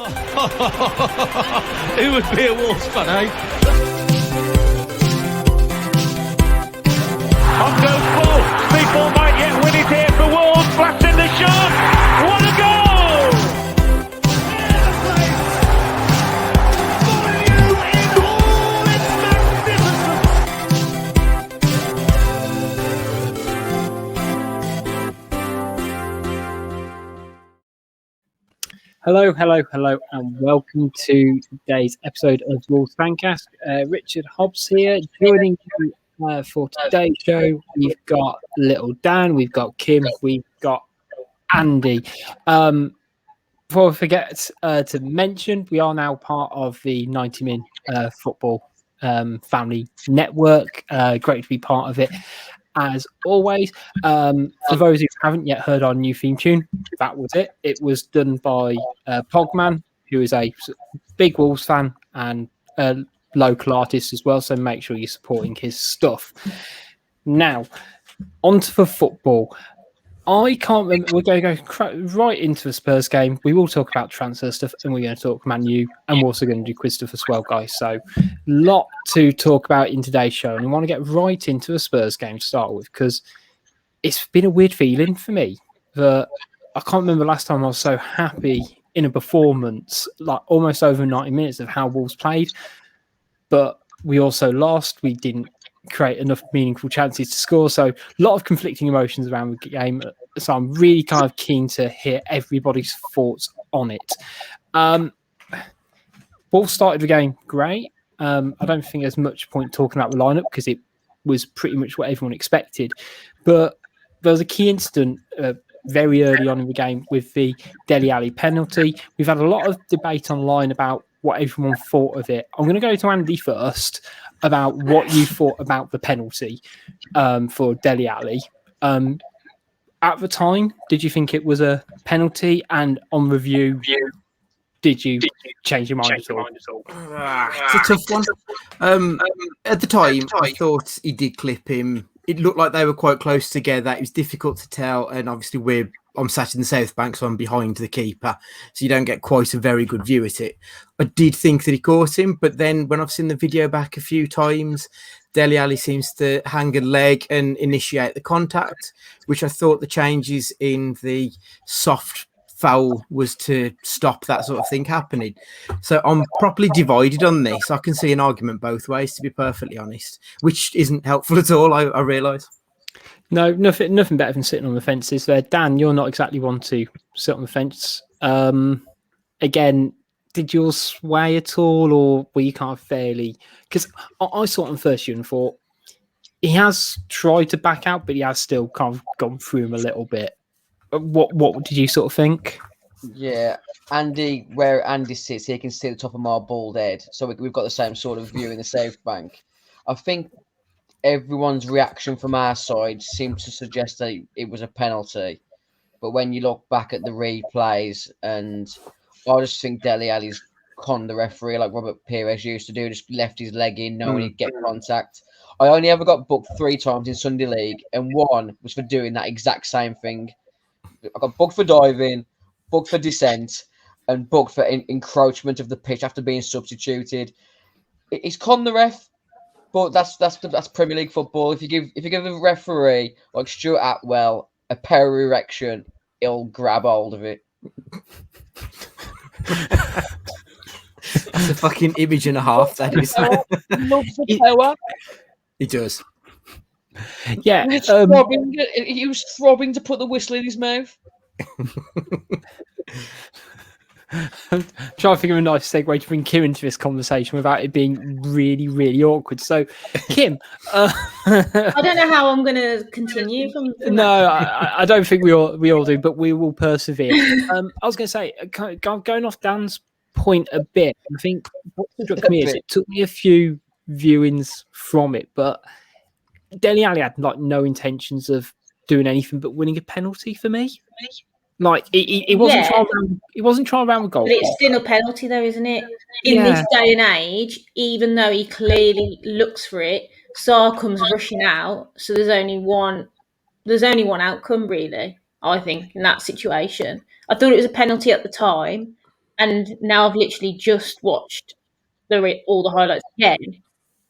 Who would be a Wolves fan, eh? On goes ball. People might yet win it here for Wolves. Flash in the shot. What a goal! For you in all its Hello, and welcome to today's episode of Wolves Fancast. Richard Hobbs here, joining you for today's show. We've got Little Dan, we've got Kim, we've got Andy. Before I forget to mention, we are now part of the 90 Min Football Family Network. Great to be part of it. As always, for those who haven't yet heard our new theme tune, that was it. It was done by Pogman, who is a big Wolves fan and a local artist as well. So make sure you're supporting his stuff. Now, on to the football. I can't remember. We're going to go right into the Spurs game. We will talk about transfer stuff, and we're going to talk Man U, and we're also going to do quiz stuff as well, guys. So, a lot to talk about in today's show, and I want to get right into the Spurs game to start with because it's been a weird feeling for me. That I can't remember last time I was so happy in a performance, like almost over 90 minutes of how Wolves played, but we also lost. We didn't create enough meaningful chances to score. So a lot of conflicting emotions around the game. So I'm really kind of keen to hear everybody's thoughts on it. Wolves started the game great. I don't think there's much point talking about the lineup because it was pretty much what everyone expected. But there was a key incident very early on in the game with the Dele Alli penalty. We've had a lot of debate online about what everyone thought of it. I'm going to go to Andy first about what you thought about the penalty for Dele Alli. At the time, did you think it was a penalty? And on review, did you change your mind at all? It's a tough one. At the time, I thought he did clip him. It looked like they were quite close together. It was difficult to tell. And obviously, I'm sat in the South Bank, so I'm behind the keeper. So you don't get quite a very good view at it. I did think that he caught him. But then when I've seen the video back a few times, Dele Alli seems to hang a leg and initiate the contact, which I thought the changes in the soft foul was to stop that sort of thing happening. So I'm properly divided on this. I can see an argument both ways, to be perfectly honest, which isn't helpful at all, I realise. No, nothing better than sitting on the fences there. Dan, you're not exactly one to sit on the fence. Again, did yours sway at all, or were you kind of fairly... Because I saw it on first view and thought he has tried to back out, but he has still kind of gone through him a little bit. What did you sort of think? Yeah, Andy, where Andy sits, he can see the top of my bald head. So we've got the same sort of view in the South Bank. I think everyone's reaction from our side seemed to suggest that it was a penalty. But when you look back at the replays, and I just think Dele Alli's conned the referee like Robert Pires used to do, just left his leg in knowing he'd get contact. I only ever got booked 3 times in Sunday League, and one was for doing that exact same thing. I got booked for diving, booked for dissent, and booked for encroachment of the pitch after being substituted. He's conned the ref, but that's Premier League football. If you give the referee like Stuart Atwell a pear erection, he'll grab hold of it. That's a fucking image and a half, that is. Loves the power. He does. Yeah, he was throbbing to put the whistle in his mouth. I'm trying to think of a nice segue to bring Kim into this conversation without it being really, really awkward. So, Kim, I don't know how I'm going to continue from no, I don't think we all do, but we will persevere. I was going to say, going off Dan's point a bit, I think what struck me is it took me a few viewings from it, but Dele Alli had like no intentions of doing anything but winning a penalty for me. Like he wasn't trying around. He wasn't trying around with goal. But it's still a penalty, though, isn't it? In this day and age, even though he clearly looks for it, Sarr comes rushing out. So there's only one outcome, really. I think in that situation, I thought it was a penalty at the time, And now I've literally just watched all the highlights again.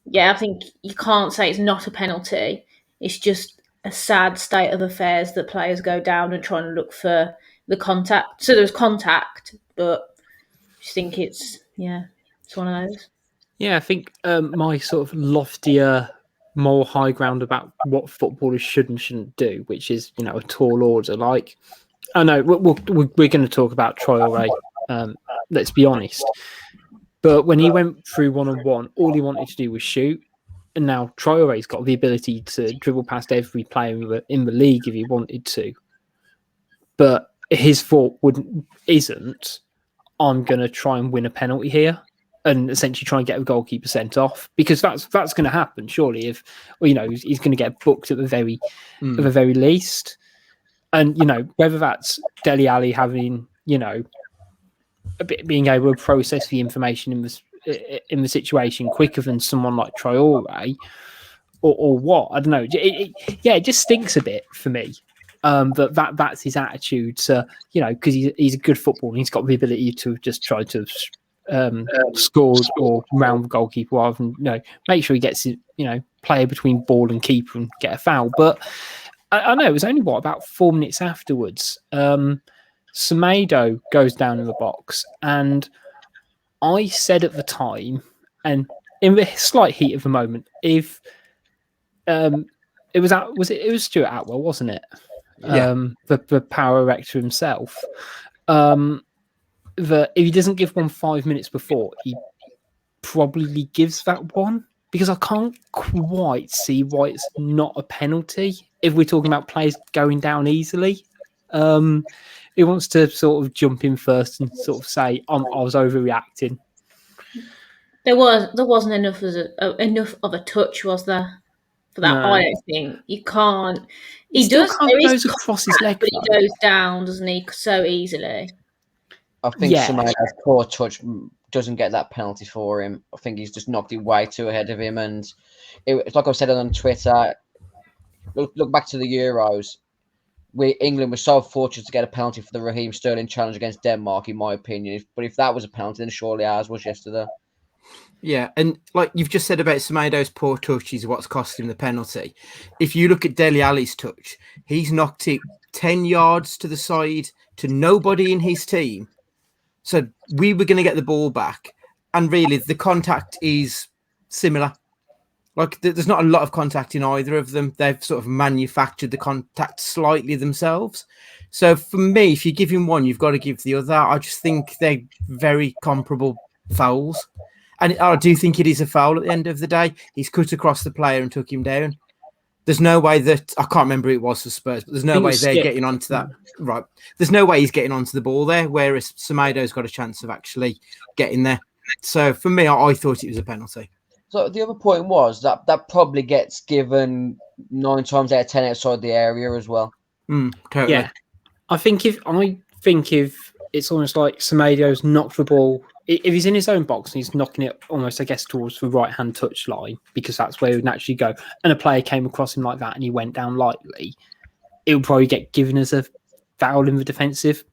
Yeah, I think you can't say it's not a penalty. It's just a sad state of affairs that players go down and try and look for the contact. So there's contact, but I just think it's one of those. Yeah, I think my sort of loftier moral high ground about what footballers should and shouldn't do, which is, a tall order. Like, I know we're going to talk about Traore. Let's be honest. But when he went through 1-on-1, all he wanted to do was shoot. And now Traore's got the ability to dribble past every player in the league if he wanted to. But his thought isn't, I'm going to try and win a penalty here and essentially try and get a goalkeeper sent off, because that's going to happen surely if he's going to get booked at the very least. And whether that's Dele Alli having being able to process the information in the situation quicker than someone like Traore, or what, I don't know. It just stinks a bit for me. That's his attitude. So because he's a good footballer, and he's got the ability to just try to scores or round the goalkeeper rather than make sure he gets player between ball and keeper and get a foul. But I know it was only about 4 minutes afterwards. Semedo goes down in the box, and I said at the time, and in the slight heat of the moment, if it was Stuart Atwell, wasn't it? Yeah. The power erector himself. That if he doesn't give one 5 minutes before, he probably gives that one, because I can't quite see why it's not a penalty if we're talking about players going down easily. He wants to sort of jump in first and sort of say, I was overreacting. There wasn't enough of a touch, was there? For that, No. I don't think you can't. He still can't goes across his leg, but he goes down, doesn't he, so easily? I think Semedo's poor touch doesn't get that penalty for him. I think he's just knocked it way too ahead of him, and it's like I've said on Twitter. Look back to the Euros. England was so fortunate to get a penalty for the Raheem Sterling challenge against Denmark, in my opinion. But if that was a penalty, then surely ours was yesterday. Yeah, and like you've just said about Semedo's poor touch is what's cost him the penalty. If you look at Dele Alli's touch, he's knocked it 10 yards to the side to nobody in his team. So we were going to get the ball back, and really the contact is similar. Like there's not a lot of contact in either of them. They've sort of manufactured the contact slightly themselves. So for me, if you give him one, you've got to give the other. I just think they're very comparable fouls. And I do think it is a foul at the end of the day. He's cut across the player and took him down. There's no way that, I can't remember who it was for Spurs, but there's no way they're getting onto that. Right. There's no way he's getting onto the ball there, whereas Semedo's got a chance of actually getting there. So for me, I thought it was a penalty. So the other point was that probably gets given 9 times out of 10 outside the area as well. Totally. Yeah. I think if it's almost like Semedo's knocked the ball, if he's in his own box and he's knocking it almost, I guess, towards the right-hand touch line, because that's where he would naturally go, and a player came across him like that and he went down lightly, it would probably get given as a foul in the defensive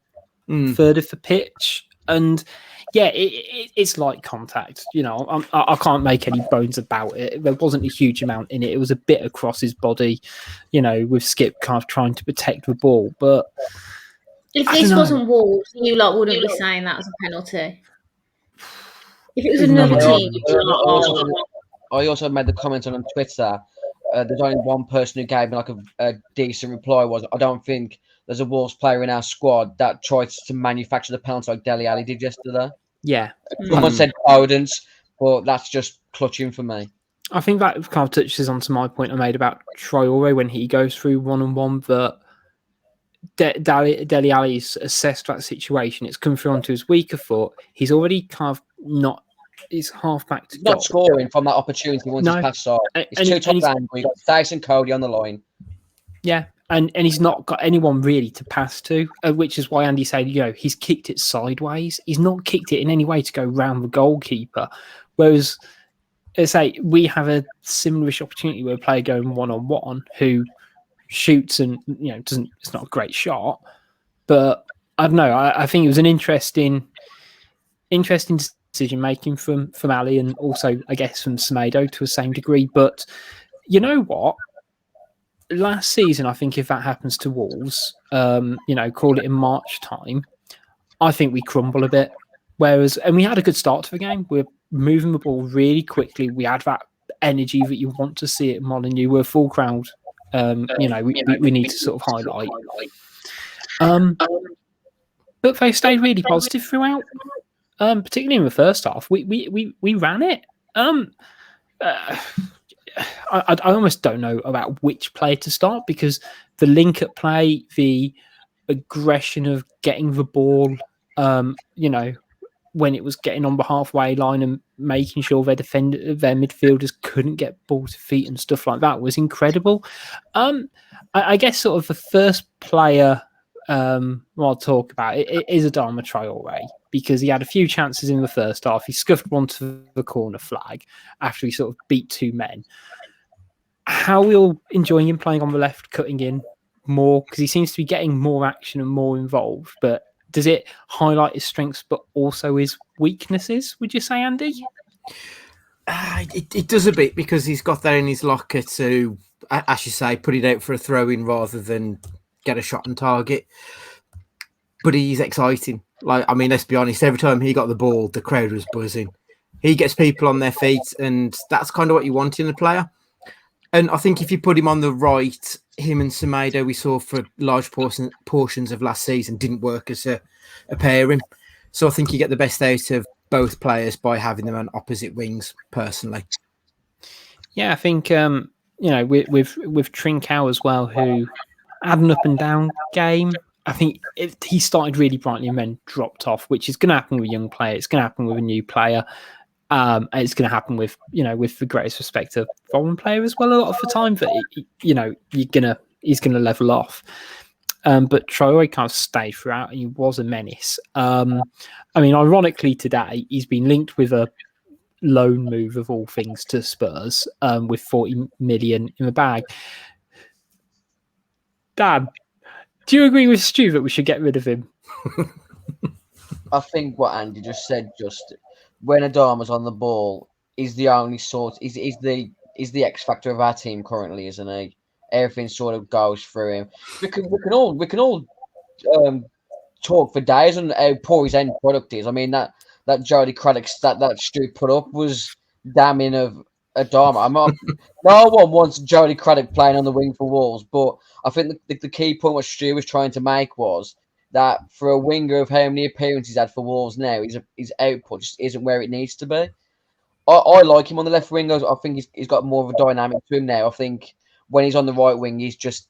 third of the pitch. And yeah, it's like contact. I can't make any bones about it. There wasn't a huge amount in it. It was a bit across his body, with Skip kind of trying to protect the ball. But if this wasn't Wolves, you lot wouldn't be saying that was a penalty. If it was another team, I also made the comment on Twitter. There's only one person who gave me like a decent reply. Was I don't think there's a Wolves player in our squad that tried to manufacture the penalty like Dele Alli did yesterday. Yeah. Someone said Odens, but that's just clutching for me. I think that kind of touches on to my point I made about Traore when he goes through 1-on-1, that Dele Alli's assessed that situation. It's come through onto his weaker foot. He's already kind of not. He's half back to not scoring from that opportunity once he's passed off. It's too top down. We've got Dyson Cody on the line. Yeah, and he's not got anyone really to pass to, which is why Andy said, he's kicked it sideways. He's not kicked it in any way to go round the goalkeeper. Whereas, let's say we have a similar-ish opportunity where a player going 1-on-1 who shoots and doesn't. It's not a great shot, but I don't know. I think it was an interesting interesting decision making from Ali, and also I guess from Semedo to the same degree. But you know what? Last season, I think if that happens to Wolves, call it in March time, I think we crumble a bit. And we had a good start to the game. We're moving the ball really quickly. We had that energy that you want to see at Molineux. We're a full crowd. We need to sort of highlight. But they stayed really positive throughout, particularly in the first half. We ran it. I almost don't know about which player to start, because the link at play, the aggression of getting the ball, when it was getting on the halfway line and making sure their midfielders couldn't get ball to feet and stuff like that was incredible. I guess sort of the first player I'll talk about it is Adama Traore, because he had a few chances in the first half. He scuffed one to the corner flag after he sort of beat two men. How are we all enjoying him playing on the left, cutting in more? Because he seems to be getting more action and more involved. But does it highlight his strengths but also his weaknesses, would you say, Andy? It does a bit, because he's got that in his locker to, as you say, put it out for a throw-in rather than get a shot on target. But he's exciting. Let's be honest, every time he got the ball, the crowd was buzzing. He gets people on their feet, and that's kind of what you want in a player. And I think if you put him on the right, him and Semedo, we saw for large portions of last season, didn't work as a pairing. So I think you get the best out of both players by having them on opposite wings, personally. Yeah, I think, with Trincao as well, who had an up and down game. I think he started really brightly and then dropped off, which is going to happen with a young player. It's going to happen with a new player. It's going to happen with the greatest respect to foreign player as well a lot of the time. But he's going to level off. But Traore kind of stayed throughout, and he was a menace. Ironically, today he's been linked with a loan move of all things to Spurs, with 40 million in the bag. Dan, do you agree with Stu that we should get rid of him? I think what Andy just said, when Adama's on the ball, is the only is the X factor of our team currently, isn't he? Everything sort of goes through him. We can all talk for days on how poor his end product is. I mean, that Jody Craddock stat that Stu put up was damning of Adama. No one wants Jody Craddock playing on the wing for Wolves, but I think the key point what Stu was trying to make was that for a winger of how many appearances he's had for Wolves now, his output just isn't where it needs to be. I like him on the left wing. I think he's got more of a dynamic to him now. I think when he's on the right wing, he's just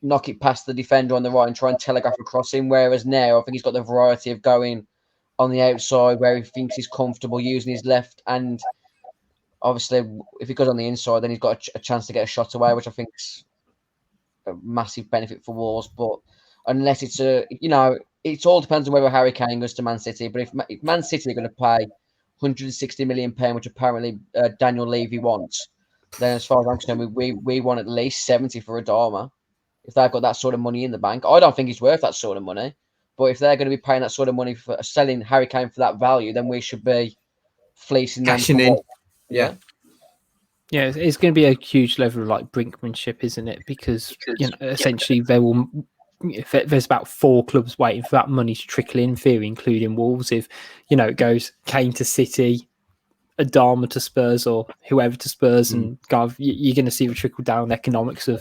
knock it past the defender on the right and try and telegraph across him. Whereas now, I think he's got the variety of going on the outside where he thinks he's comfortable using his left. And obviously, if he goes on the inside, then he's got a chance to get a shot away, which I think is a massive benefit for Wolves. But unless it all depends on whether Harry Kane goes to Man City. But if Man City are going to pay £160 million, which apparently Daniel Levy wants, then as far as I'm concerned, we want at least 70 for Adama. If they've got that sort of money in the bank, I don't think he's worth that sort of money. But if they're going to be paying that sort of money for selling Harry Kane for that value, then we should be fleecing them. Cashing in. Yeah. Yeah, it's going to be a huge level of brinkmanship, isn't it? Because essentially there's about 4 clubs waiting for that money to trickle in theory, including Wolves. If it goes Kane to City, Adama to Spurs, or whoever to Spurs, and you're going to see the trickle down economics of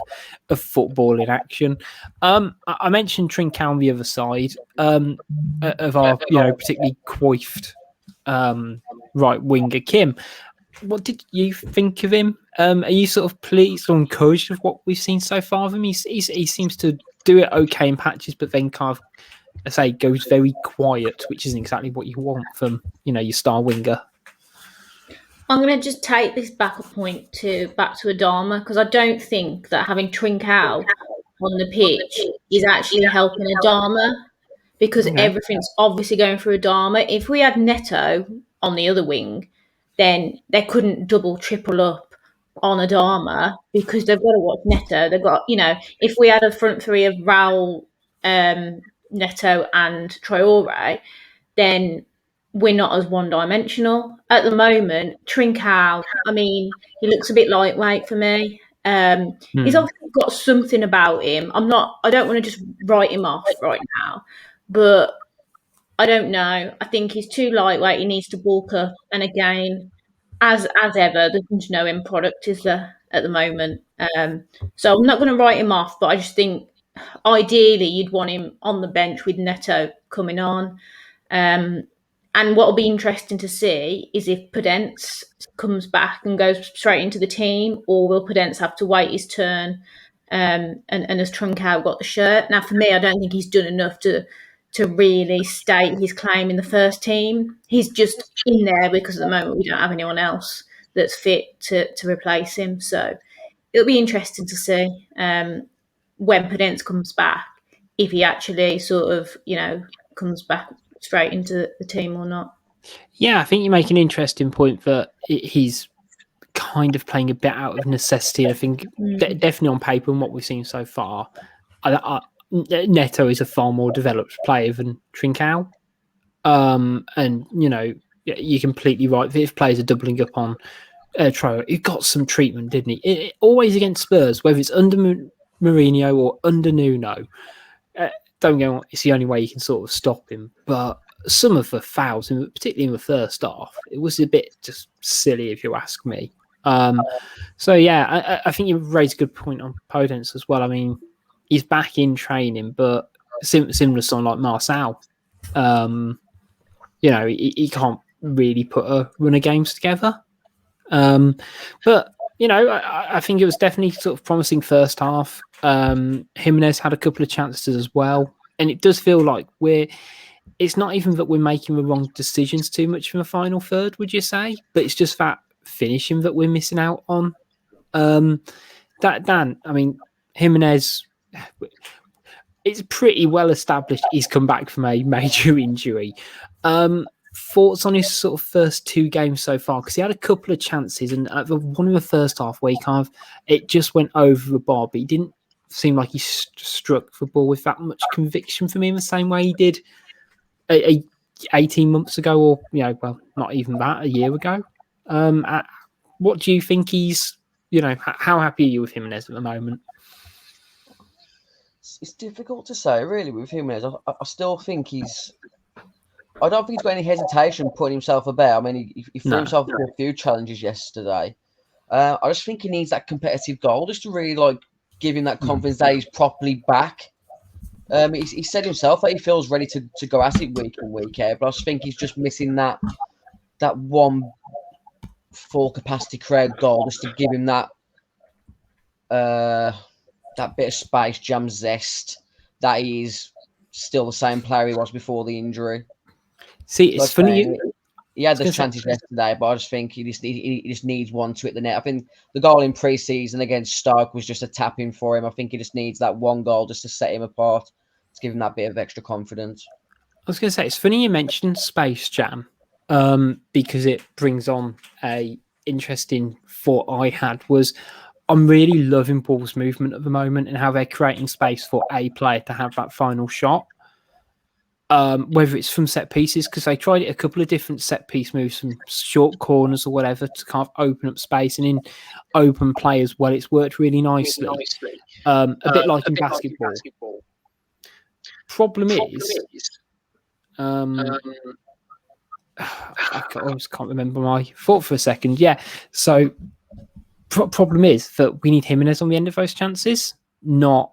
football in action. I mentioned Trincao on the other side of our particularly coiffed right winger Kim. What did you think of him? Are you sort of pleased or encouraged with what we've seen so far of him? He seems to do it okay in patches, but then kind of, I say, goes very quiet, which isn't exactly what you want from your star winger. I'm going to just take this back to Adama, because I don't think that having Trincao on the pitch is actually helping Adama, because everything's obviously going through Adama. If we had Neto on the other wing, then they couldn't double, triple up on Adama, because they've got to watch Neto. They've got, if we had a front three of Raul, Neto and Traore, then we're not as one-dimensional at the moment. Trincao, I mean, he looks a bit lightweight for me. He's obviously got something about him. I don't want to just write him off right now, but I don't know. I think he's too lightweight. He needs to bulk up. And again, as ever, there's no end product, is there, at the moment? So I'm not going to write him off, but I just think ideally you'd want him on the bench with Neto coming on. And what will be interesting to see is if Podence comes back and goes straight into the team, or will Podence have to wait his turn? And has Truncao got the shirt? Now, for me, I don't think he's done enough to really state his claim in the first team. He's just in there because at the moment we don't have anyone else that's fit to replace him. So it'll be interesting to see when Podence comes back, if he actually sort of, comes back straight into the team or not. Yeah, I think you make an interesting point that he's kind of playing a bit out of necessity. I think definitely on paper and what we've seen so far, Neto is a far more developed player than Trincao. And, you're completely right. If players are doubling up on Traore, he got some treatment, didn't he? Always against Spurs, whether it's under Mourinho or under Nuno. Don't get me wrong, it's the only way you can sort of stop him. But some of the fouls, particularly in the first half, it was a bit just silly, if you ask me. So, yeah, I think you raised a good point on Podence as well. I mean, he's back in training, but similar to someone like Marcel, he can't really put a run of games together. But I think it was definitely sort of promising first half. Jimenez had a couple of chances as well, and it does feel like it's not even that we're making the wrong decisions too much in the final third, would you say? But it's just that finishing that we're missing out on. Dan, I mean, Jimenez, it's pretty well established he's come back from a major injury. Thoughts on his sort of first two games so far? Because he had a couple of chances, and one in the first half where it just went over the bar, but he didn't seem like he struck the ball with that much conviction for me in the same way he did 18 months ago, or not even that, a year ago. What do you think he's? How happy are you with Jimenez at the moment? It's difficult to say, really, with Jimenez. I still think I don't think he's got any hesitation putting himself about. I mean, he threw himself into a few challenges yesterday. I just think he needs that competitive goal just to really give him that confidence that he's properly back. He said himself that he feels ready to go at it week in, week out, but I just think he's just missing that one full capacity crowd goal just to give him that bit of Space Jam zest that he's still the same player he was before the injury. See, it's funny. He had those chances yesterday, but I just think he just needs one to hit the net. I think the goal in pre-season against Stoke was just a tap-in for him. I think he just needs that one goal just to set him apart, to give him that bit of extra confidence. I was going to say, it's funny you mentioned Space Jam, because it brings on a interesting thought I had was I'm really loving Wolves' movement at the moment and how they're creating space for a player to have that final shot. Whether it's from set pieces, because they tried it a couple of different set piece moves from short corners or whatever to kind of open up space, and in open play as well, it's worked really nicely. A bit like in basketball. Problem is, I almost can't remember my thought for a second. Yeah, so problem is that we need Jimenez on the end of those chances, not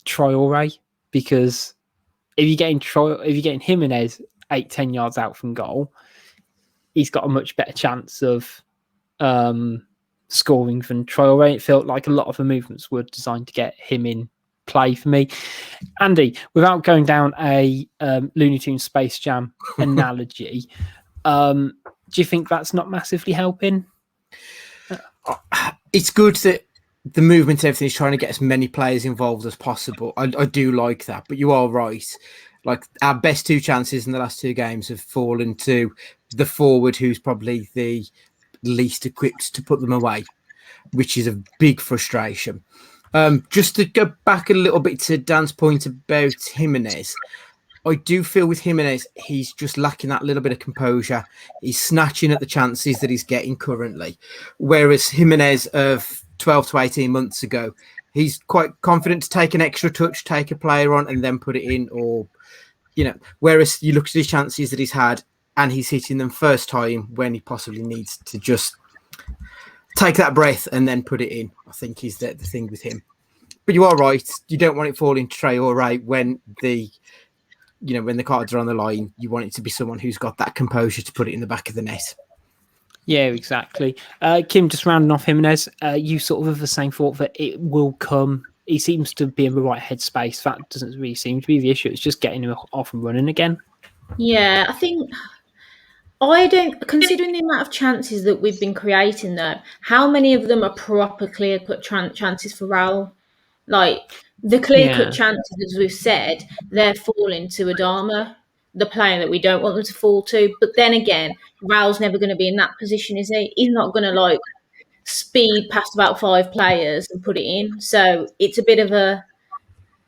Traore, because if you're getting Jimenez 8-10 yards out from goal, he's got a much better chance of scoring than Traore. It felt like a lot of the movements were designed to get him in play for me. Andy, without going down a Looney Tunes Space Jam analogy, do you think that's not massively helping? It's good that the movement and everything is trying to get as many players involved as possible. I do like that, but you are right. Like, our best two chances in the last two games have fallen to the forward, who's probably the least equipped to put them away, which is a big frustration. Just to go back a little bit to Dan's point about Jimenez, I do feel with Jimenez, he's just lacking that little bit of composure. He's snatching at the chances that he's getting currently. Whereas Jimenez of 12 to 18 months ago, he's quite confident to take an extra touch, take a player on and then put it in. Or, whereas you look at his chances that he's had and he's hitting them first time when he possibly needs to just take that breath and then put it in. I think is the thing with him. But you are right. You don't want it falling to Traore when when the cards are on the line. You want it to be someone who's got that composure to put it in the back of the net. Yeah, exactly. Kim, just rounding off Jimenez, you sort of have the same thought that it will come. He seems to be in the right headspace. That doesn't really seem to be the issue. It's just getting him off and running again. Yeah, I think I don't, considering the amount of chances that we've been creating though, how many of them are proper clear-cut chances for Raul? Like, the clear-cut chances, as we've said, they're falling to Adama, the player that we don't want them to fall to. But then again, Raul's never going to be in that position, is he? He's not going to, speed past about 5 players and put it in. So it's a bit of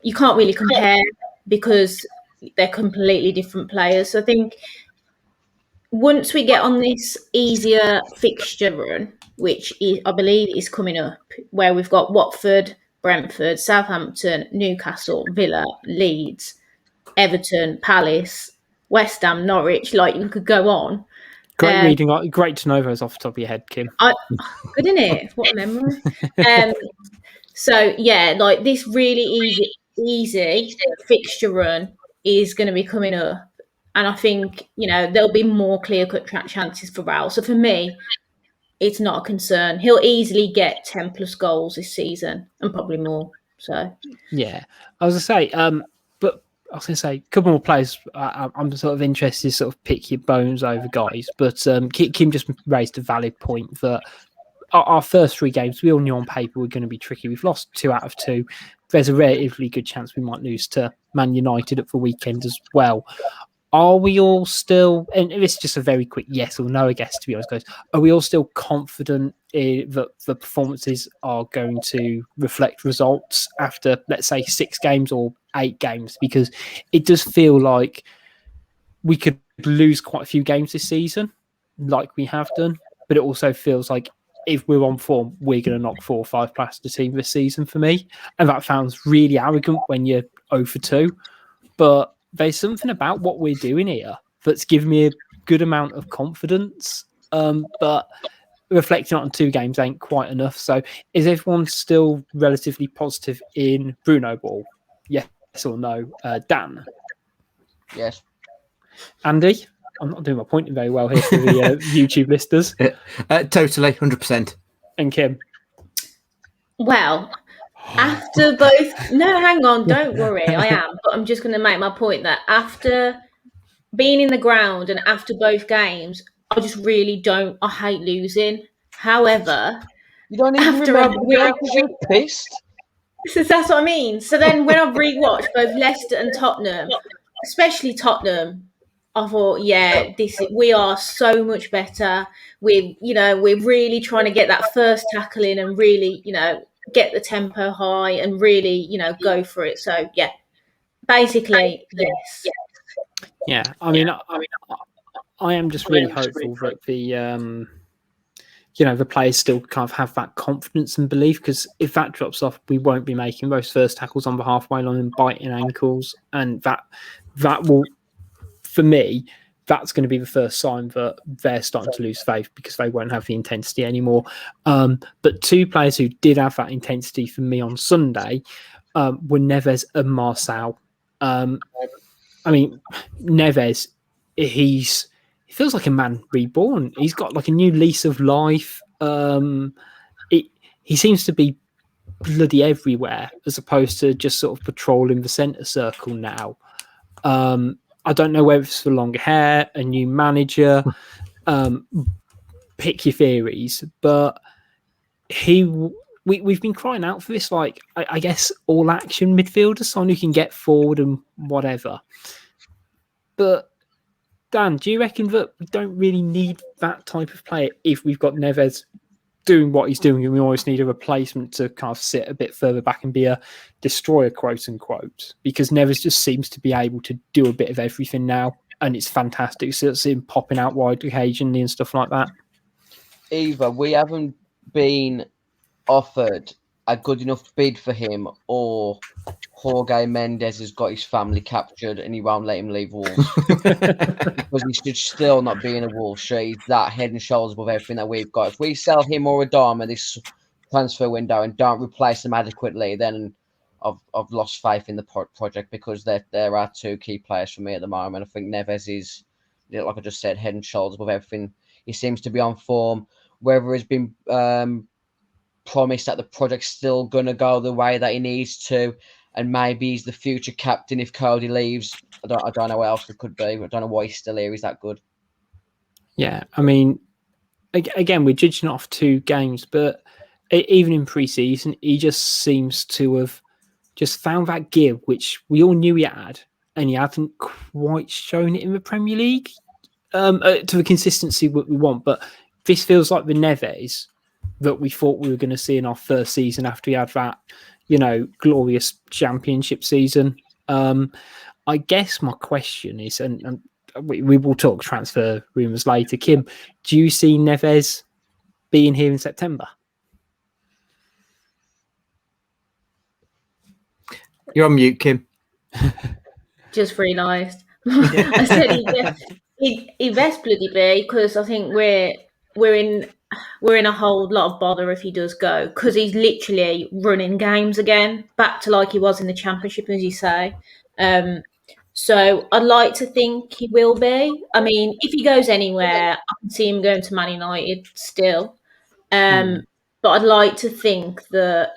you can't really compare because they're completely different players. So I think once we get on this easier fixture run, which I believe is coming up, where we've got Watford, Brentford, Southampton, Newcastle, Villa, Leeds, Everton, Palace, West Ham, Norwich, you could go on. Great reading. Great to know those off the top of your head, Kim. Good, isn't it? What a memory. So, yeah, this really easy fixture run is going to be coming up. And I think, there'll be more clear-cut chances for Raul. So for me, it's not a concern. He'll easily get 10 plus goals this season and probably more. So yeah, I was going to say, a couple more players. I'm sort of interested to sort of pick your bones over guys. But Kim just raised a valid point that our first 3 games, we all knew on paper were going to be tricky. We've lost 2 out of 2. There's a relatively good chance we might lose to Man United at the weekend as well. Are we all still, and this is just a very quick yes or no, I guess, to be honest, guys, are we all still confident that the performances are going to reflect results after, let's say, 6 games or 8 games? Because it does feel like we could lose quite a few games this season, like we have done, but it also feels like if we're on form, we're going to knock 4 or 5 past the team this season for me. And that sounds really arrogant when you're 0 for 2, but there's something about what we're doing here that's given me a good amount of confidence. But reflecting on 2 games ain't quite enough. So is everyone still relatively positive in Bruno Ball? Yes or no? Dan? Yes. Andy? I'm not doing my pointing very well here for the YouTube listeners. Totally, 100%. And Kim? Well, after both... No, hang on, don't worry, I am. But I'm just going to make my point that after being in the ground and after both games, I just really don't... I hate losing. However... You don't even remember because you're pissed. So that's what I mean. So then when I've rewatched both Leicester and Tottenham, especially Tottenham, I thought, we are so much better. We're really trying to get that first tackle in and really, get the tempo high and really, go for it. So yeah, basically, yes. Yeah, I mean, I am just really hopeful that the the players still kind of have that confidence and belief, because if that drops off, we won't be making those first tackles on the halfway line and biting ankles, and that will, for me, that's going to be the first sign that they're starting to lose faith, because they won't have the intensity anymore. But 2 players who did have that intensity for me on Sunday were Neves and Marçal. I mean, Neves, he feels like a man reborn. He's got like a new lease of life. He seems to be bloody everywhere, as opposed to just sort of patrolling the centre circle now. I don't know whether it's for longer hair, a new manager, pick your theories, but we've been crying out for this, I guess, all action midfielder, someone who can get forward and whatever. But Dan, do you reckon that we don't really need that type of player if we've got Neves doing what he's doing, and we always need a replacement to kind of sit a bit further back and be a destroyer, quote unquote, because Neves just seems to be able to do a bit of everything now, and it's fantastic. So it's him popping out wide occasionally and stuff like that. Either we haven't been offered a good enough bid for him, or Jorge Mendes has got his family captured and he won't let him leave Wolves. Because he should still not be in a Wolves shirt. He's that head and shoulders above everything that we've got. If we sell him or Adama this transfer window and don't replace them adequately, then I've lost faith in the project, because there are two key players for me at the moment. I think Neves is, like I just said, head and shoulders above everything. He seems to be on form. Whether it's been promised that the project's still going to go the way that he needs to, and maybe he's the future captain if Cody leaves. I don't know what else it could be. I don't know why he's still here. He's that good. Yeah, I mean, again, we're judging off 2 games, but even in pre-season, he just seems to have just found that gear, which we all knew he had, and he hasn't quite shown it in the Premier League to the consistency that we want. But this feels like the Neves that we thought we were going to see in our first season after he had that, glorious championship season. I guess my question is, and we will talk transfer rumours later, Kim, do you see Neves being here in September? You're on mute, Kim. Just realised. I said he best bloody be, because I think we're in a whole lot of bother if he does go, because he's literally running games again, back to like he was in the Championship, as you say. So I'd like to think he will be. I mean, if he goes anywhere, I can see him going to Man United still. But I'd like to think that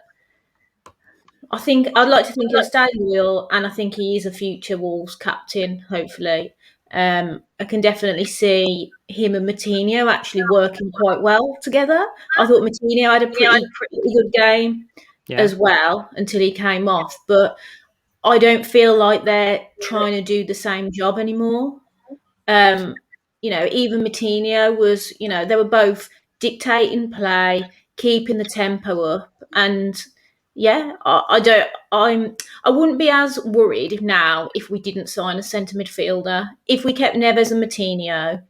he'll stay loyal, and I think he is a future Wolves captain, hopefully. I can definitely see him and Moutinho actually working quite well together. I thought Moutinho had a pretty good game as well until he came off, but I don't feel like they're trying to do the same job anymore. Even Moutinho was, they were both dictating play, keeping the tempo up, and I wouldn't be as worried if we didn't sign a centre midfielder. If we kept Neves and Moutinho,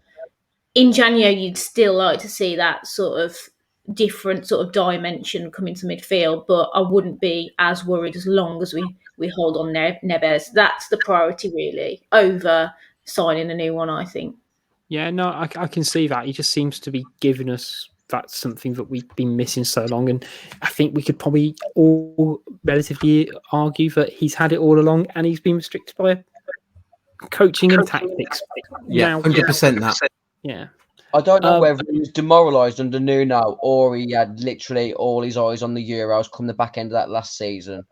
in January you'd still like to see that sort of different sort of dimension coming to midfield, but I wouldn't be as worried as long as we hold on Neves. That's the priority really, over signing a new one, I think. Yeah, no, I can see that. He just seems to be giving us that's something that we've been missing so long, and I think we could probably all relatively argue that he's had it all along, and he's been restricted by coaching and tactics. Yeah, 100% that. Yeah. I don't know whether he was demoralised under Nuno, or he had literally all his eyes on the Euros come the back end of that last season.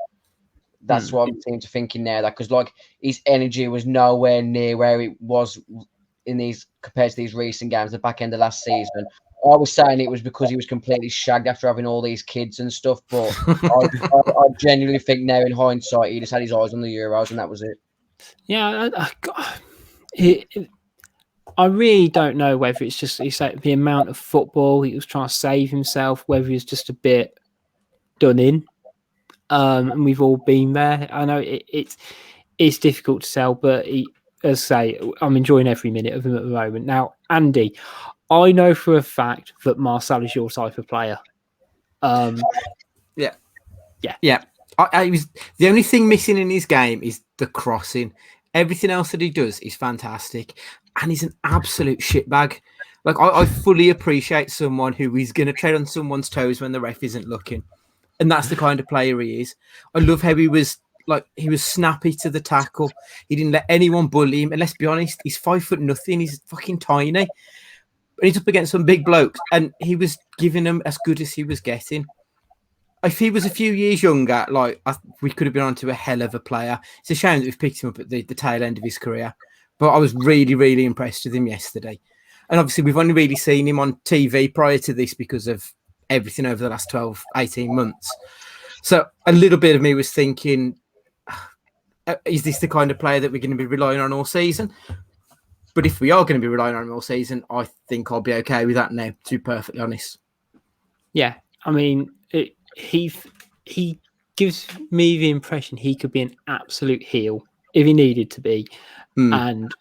That's what I'm seem to thinking now, that because like his energy was nowhere near where it was in these compared to these recent games, the back end of last season. I was saying it was because he was completely shagged after having all these kids and stuff, but I genuinely think now in hindsight he just had his eyes on the Euros and that was it. Yeah, I really don't know whether it's just like the amount of football he was trying to save himself, whether he was just a bit done in, and we've all been there. I know it's difficult to tell, but as I say, I'm enjoying every minute of him at the moment. Now, Andy, I know for a fact that Marcel is your type of player. Yeah. I was the only thing missing in his game is the crossing. Everything else that he does is fantastic, and he's an absolute shitbag. Like I fully appreciate someone who is going to tread on someone's toes when the ref isn't looking, and that's the kind of player he is. I love how he was snappy to the tackle. He didn't let anyone bully him, and let's be honest, he's 5'0". He's fucking tiny. But he's up against some big blokes, and he was giving them as good as he was getting. If he was a few years younger, we could have been onto a hell of a player. It's a shame that we've picked him up at the tail end of his career. But I was really, really impressed with him yesterday. And obviously, we've only really seen him on TV prior to this because of everything over the last 12, 18 months. So a little bit of me was thinking, is this the kind of player that we're going to be relying on all season? But if we are going to be relying on him all season, I think I'll be okay with that now, to be perfectly honest. Yeah, I mean, he gives me the impression he could be an absolute heel if he needed to be, and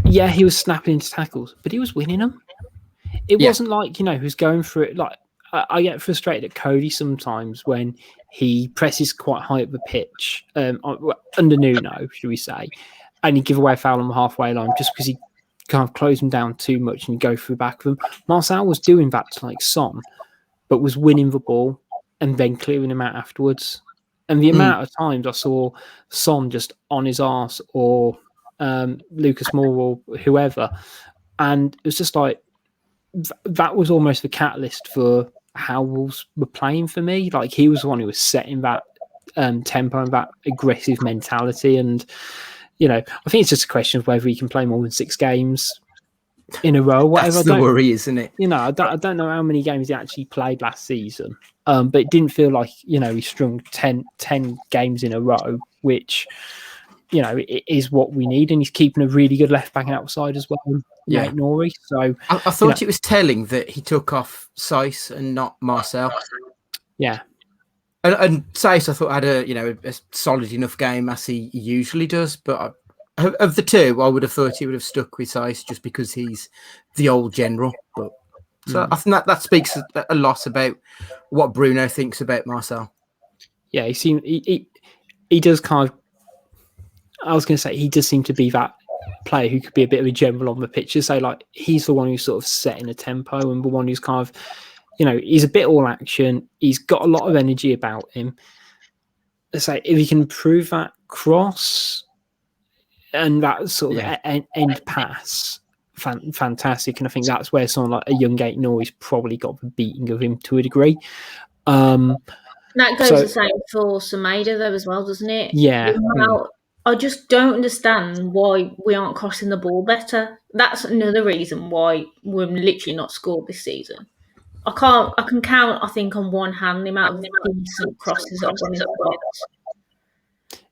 yeah, he was snapping into tackles, but he was winning them. It wasn't like he was going through it. Like I get frustrated at Cody sometimes when he presses quite high up the pitch, under Nuno, should we say, and he give away a foul on the halfway line just because he kind of closed him down too much and go through the back of him. Marcel was doing that to like Son, but was winning the ball and then clearing him out afterwards. And the amount of times I saw Son just on his arse or Lucas Moore or whoever, and it was just like that was almost the catalyst for how Wolves were playing for me. Like he was the one who was setting that tempo and that aggressive mentality. And I think it's just a question of whether he can play more than 6 games in a row. Whatever. That's the worry, isn't it? I don't know how many games he actually played last season, but it didn't feel like he strung 10 games in a row, which it is what we need, and he's keeping a really good left back outside as well. Nate Norrie. So I thought it was telling that he took off Saiss and not Marcel. Yeah, and Saiss I thought had a solid enough game as he usually does, but of the two, I would have thought he would have stuck with Saiss just because he's the old general. But so I think that speaks a lot about what Bruno thinks about Marcel. Yeah, he does kind of. I was going to say he does seem to be that player who could be a bit of a general on the pitch. So like he's the one who's sort of setting a tempo and the one who's kind of, he's a bit all action. He's got a lot of energy about him. So if he can improve that cross and that sort of end pass, fantastic. And I think that's where someone like a young Nate Norrie's probably got the beating of him to a degree. That goes the same for Semedo though as well, doesn't it? Yeah. I just don't understand why we aren't crossing the ball better. That's another reason why we're literally not scored this season. I can count, I think, on one hand the amount of decent crosses that have gone into the box.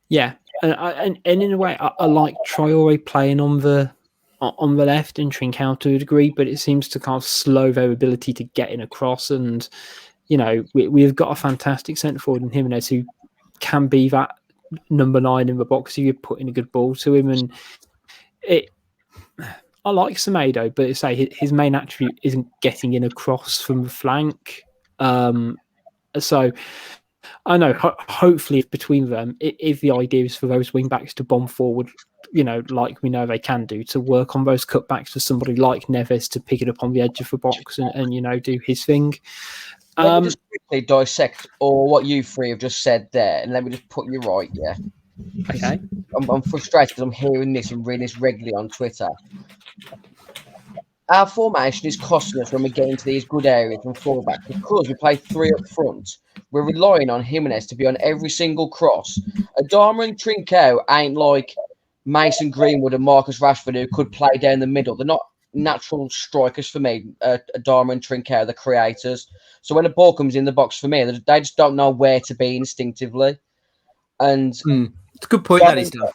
Yeah, and in a way, I like Traore playing on the left and Trincao to a degree, but it seems to kind of slow their ability to get in across. And we've got a fantastic centre forward in Jimenez who can be that number 9 in the box if you're putting a good ball to him. And I like Semedo, but his main attribute isn't getting in across from the flank. So I know. Hopefully, between them, if the idea is for those wing backs to bomb forward, like we know they can do, to work on those cutbacks for somebody like Neves to pick it up on the edge of the box and do his thing. Let me just quickly dissect all what you three have just said there, and let me just put you right. Yeah. Okay. I'm frustrated because I'm hearing this and reading this regularly on Twitter. Our formation is costing us when we get into these good areas from fullback because we play 3 up front. We're relying on Jimenez to be on every single cross. Adama and Trincao ain't like Mason Greenwood and Marcus Rashford who could play down the middle. They're not natural strikers for me. Adama and Trincao, the creators. So when the ball comes in the box for me, they just don't know where to be instinctively. And it's a good point that he's done.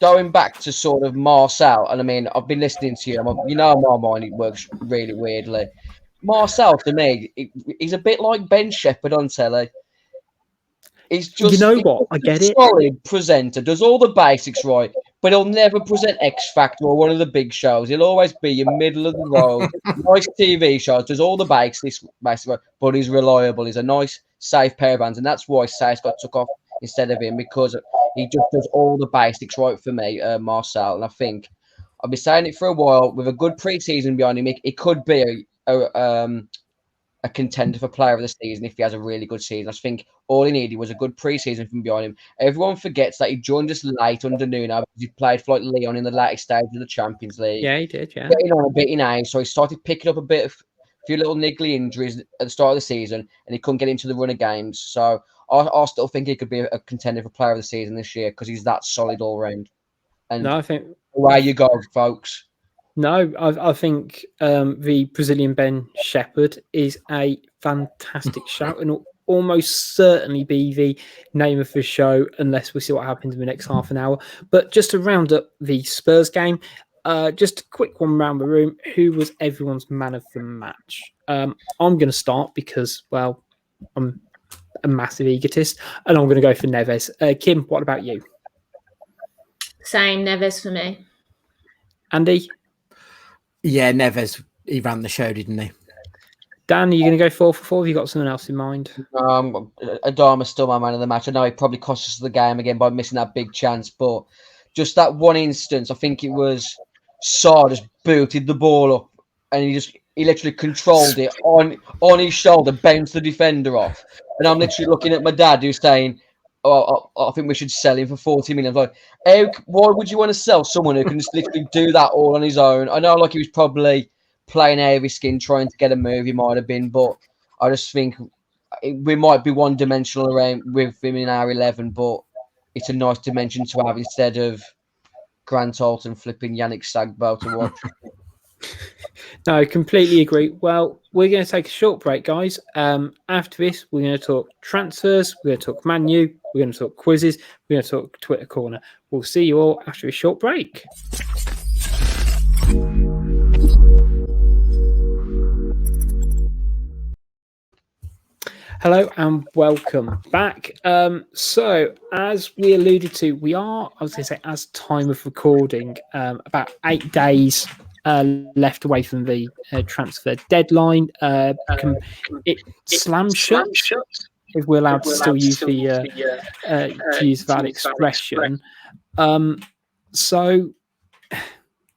Going back to sort of Marcel, and I mean, I've been listening to you. My mind, it works really weirdly. Marcel, to me, he's a bit like Ben Shephard on telly. He's just, what? I get it. Solid presenter, does all the basics right, but he'll never present X Factor or one of the big shows. He'll always be your middle of the road, nice TV shows, does all the basics, basically, but he's reliable. He's a nice, safe pair of hands, and that's why Saiss got took off instead of him, because he just does all the basics right for me, Marcel. And I think I've been saying it for a while. With a good pre-season behind him, it could be a contender for player of the season if he has a really good season. I think all he needed was a good pre-season from behind him. Everyone forgets that he joined us late under Nuno because he played for like Lyon in the later stage of the Champions League. Yeah, he did, yeah. Getting on a bit in age, so he started picking up a few little niggly injuries at the start of the season, and he couldn't get into the run of games. So I still think he could be a contender for player of the season this year because he's that solid all round. And I think away you go, folks. No, I think the Brazilian Ben Shephard is a fantastic shout and will almost certainly be the name of the show unless we see what happens in the next half an hour. But just to round up the Spurs game, just a quick one round the room. Who was everyone's man of the match? I'm going to start because, well, I'm a massive egotist, and I'm going to go for Neves. Kim, what about you? Same, Neves for me. Andy? Yeah, Neves, he ran the show, didn't he? Dan, are you going to go 4 for 4? Have you got someone else in mind? Adama's still my man of the match. I know he probably cost us the game again by missing that big chance, but just that one instance, I think it was Sarr just booted the ball up and he literally controlled it on his shoulder, bounced the defender off. And I'm literally looking at my dad who's saying, "Oh, I think we should sell him for 40 million." I'm like, why would you want to sell someone who can just literally do that all on his own? I know, like, he was probably playing out of his skin, trying to get a move. He might have been, but I just think we might be one-dimensional around with him in our 11, but it's a nice dimension to have instead of Grant Alton flipping Yannick Sagbo to watch. No, I completely agree. Well, we're going to take a short break, guys. After this, we're going to talk transfers, we're going to talk Man U, we're going to talk quizzes, we're going to talk Twitter Corner. We'll see you all after a short break. Hello and welcome back. So, as we alluded to, we are, I was going to say, as time of recording, about 8 days left away from the transfer deadline. It slams shut, if we're allowed to still use to use that expression. So,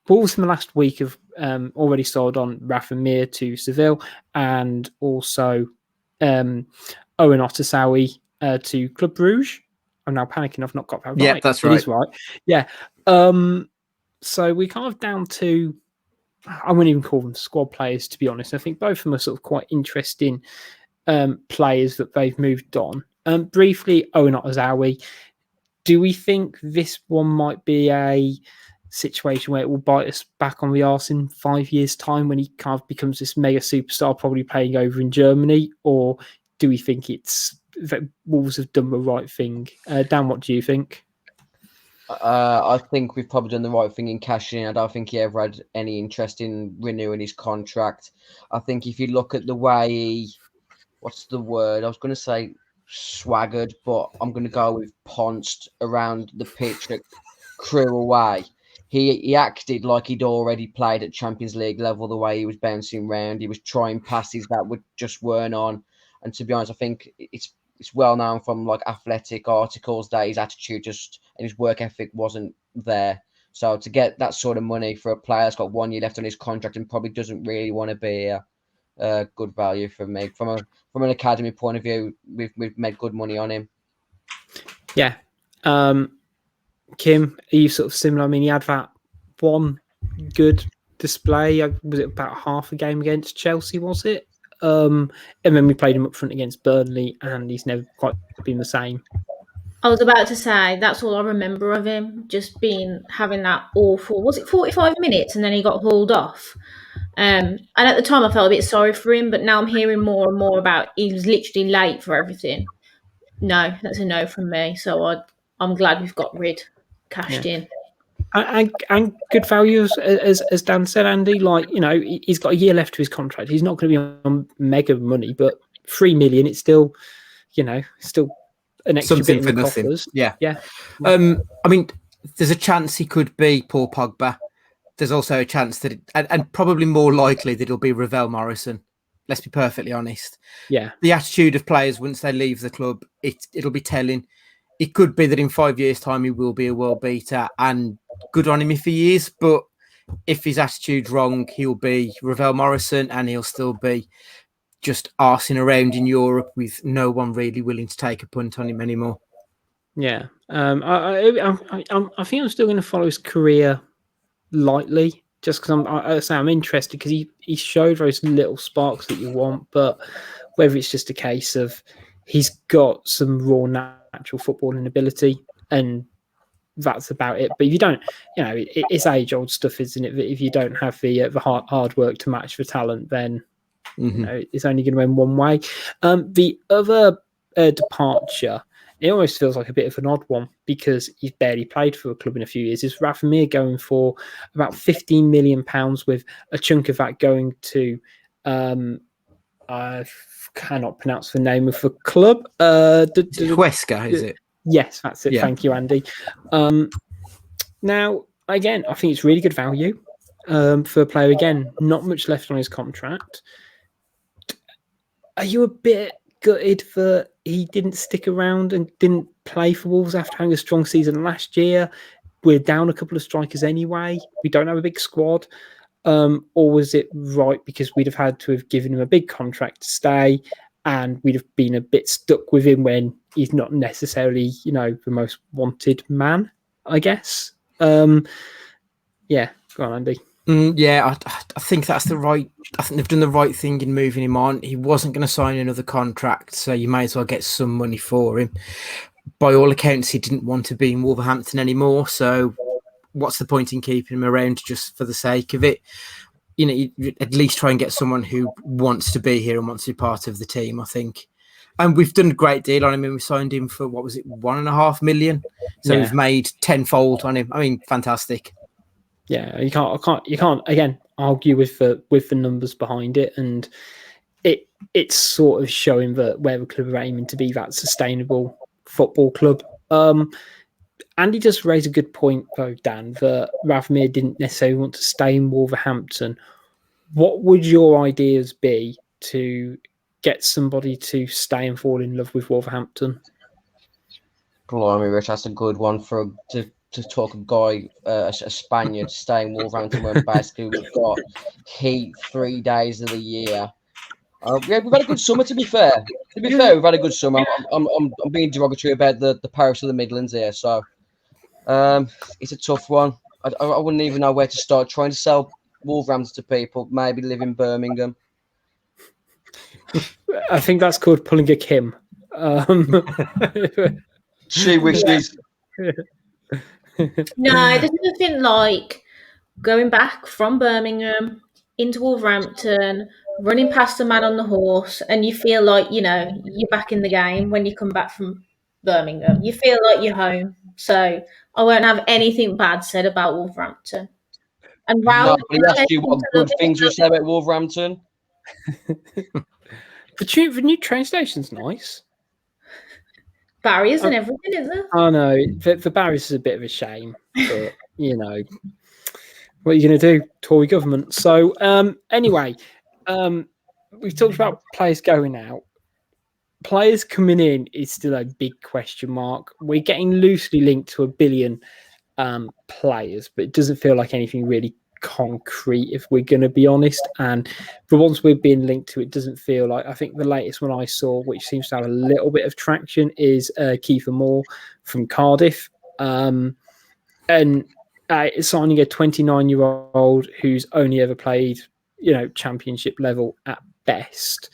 Wolves in the last week have already sold on Ruben Neves to Seville, and also Owen Otasowie to Club Brugge. I'm now panicking. I've not got that right. Yeah, that's right. It is right. Yeah. So we kind of down to, I wouldn't even call them squad players, to be honest. I think both of them are sort of quite interesting players that they've moved on. Briefly, Owen Otasowie. Do we think this one might be a situation where it will bite us back on the arse in 5 years' time when he kind of becomes this mega superstar, probably playing over in Germany? Or do we think it's that Wolves have done the right thing? Dan, what do you think? I think we've probably done the right thing in cashing in. I don't think he ever had any interest in renewing his contract. I think if you look at the way he, what's the word? I was going to say swaggered, but I'm going to go with pounced around the pitch at Crew away. He acted like he'd already played at Champions League level, the way he was bouncing around. He was trying passes that just weren't on. And to be honest, I think it's well known from like athletic articles that his attitude and his work ethic wasn't there. So to get that sort of money for a player that's got 1 year left on his contract and probably doesn't really want to be a good value for me. From an academy point of view, we've made good money on him. Yeah. Kim, are you sort of similar? I mean, he had that one good display. Was it about half a game against Chelsea, was it? And then we played him up front against Burnley, and he's never quite been the same. I was about to say, that's all I remember of him, just having that awful, was it 45 minutes, and then he got hauled off. And at the time I felt a bit sorry for him, but now I'm hearing more and more about he was literally late for everything. No, that's a no from me. So I'm glad we've got cashed in. And good value, as Dan said, Andy. Like, you know, he's got a year left to his contract. He's not going to be on mega money, but 3 million, it's still, you know, still an extra something bit for in the nothing. coffers. Yeah. I mean, there's a chance he could be Paul Pogba. There's also a chance that, and probably more likely that it'll be Ravel Morrison. Let's be perfectly honest. Yeah. The attitude of players once they leave the club, it'll be telling. It could be that in 5 years' time he will be a world beater, and good on him if he is. But if his attitude's wrong, he'll be Ravel Morrison, and he'll still be just arsing around in Europe with no one really willing to take a punt on him anymore. Yeah. I think I'm still going to follow his career lightly, just because I'm interested, because he showed those little sparks that you want, but whether it's just a case of he's got some raw natural footballing ability and that's about it. But if you don't, you know, it's age-old stuff, isn't it? If you don't have the hard work to match the talent, then you know, it's only going to end one way. The other departure it almost feels like a bit of an odd one because he's barely played for a club in a few years. Is Rafa Mir going for about £15 million with a chunk of that going to I cannot pronounce the name of the club. Huesca, is it? Yes, that's it. Yeah. Thank you, Andy. Now, again, I think it's really good value for a player. Again, not much left on his contract. Are you a bit gutted that he didn't stick around and didn't play for Wolves after having a strong season last year? We're down a couple of strikers anyway. We don't have a big squad. Or was it right because we'd have had to have given him a big contract to stay and we'd have been a bit stuck with him when he's not necessarily, the most wanted man, I guess? Yeah, go on, Andy. Yeah, I think that's I think they've done the right thing in moving him on. He wasn't going to sign another contract, so you may as well get some money for him. By all accounts, he didn't want to be in Wolverhampton anymore, so what's the point in keeping him around just for the sake of it? You at least try and get someone who wants to be here and wants to be part of the team, I think. And we've done a great deal on him, and we signed him for, what was it, $1.5 million? So we've made tenfold on him. I mean, fantastic. Yeah, you can't again argue with the numbers behind it, and it's sort of showing that where the club are aiming to be that sustainable football club. Andy just raised a good point, though, Dan, that Rafa Mir didn't necessarily want to stay in Wolverhampton. What would your ideas be to get somebody to stay and fall in love with Wolverhampton? Blimey, Rich, that's a good one to talk a guy, a Spaniard, staying Wolverhampton when basically we've got heat 3 days of the year. Yeah, we've had a good summer, to be fair. We've had a good summer. I'm being derogatory about the Paris of the Midlands here, so it's a tough one. I wouldn't even know where to start trying to sell Wolverhampton to people. Maybe live in Birmingham. I think that's called pulling a Kim. She wishes. No, there's nothing like going back from Birmingham into Wolverhampton, running past a man on the horse, and you feel like, you're back in the game when you come back from Birmingham. You feel like you're home. So I won't have anything bad said about Wolverhampton. And Raul, Nobody asked you what good things you say about Wolverhampton. The new train station's nice. Barriers and everything, isn't it? Oh no, the barriers is a bit of a shame, but what are you going to do? Tory government. So anyway, we've talked about players going out. Players coming in is still a big question mark. We're getting loosely linked to 1 billion players, but it doesn't feel like anything really concrete, if we're going to be honest. And the ones we're being linked to, it doesn't feel like. I think the latest one I saw, which seems to have a little bit of traction, is Kiefer Moore from Cardiff, and signing a 29-year-old who's only ever played, championship level at best.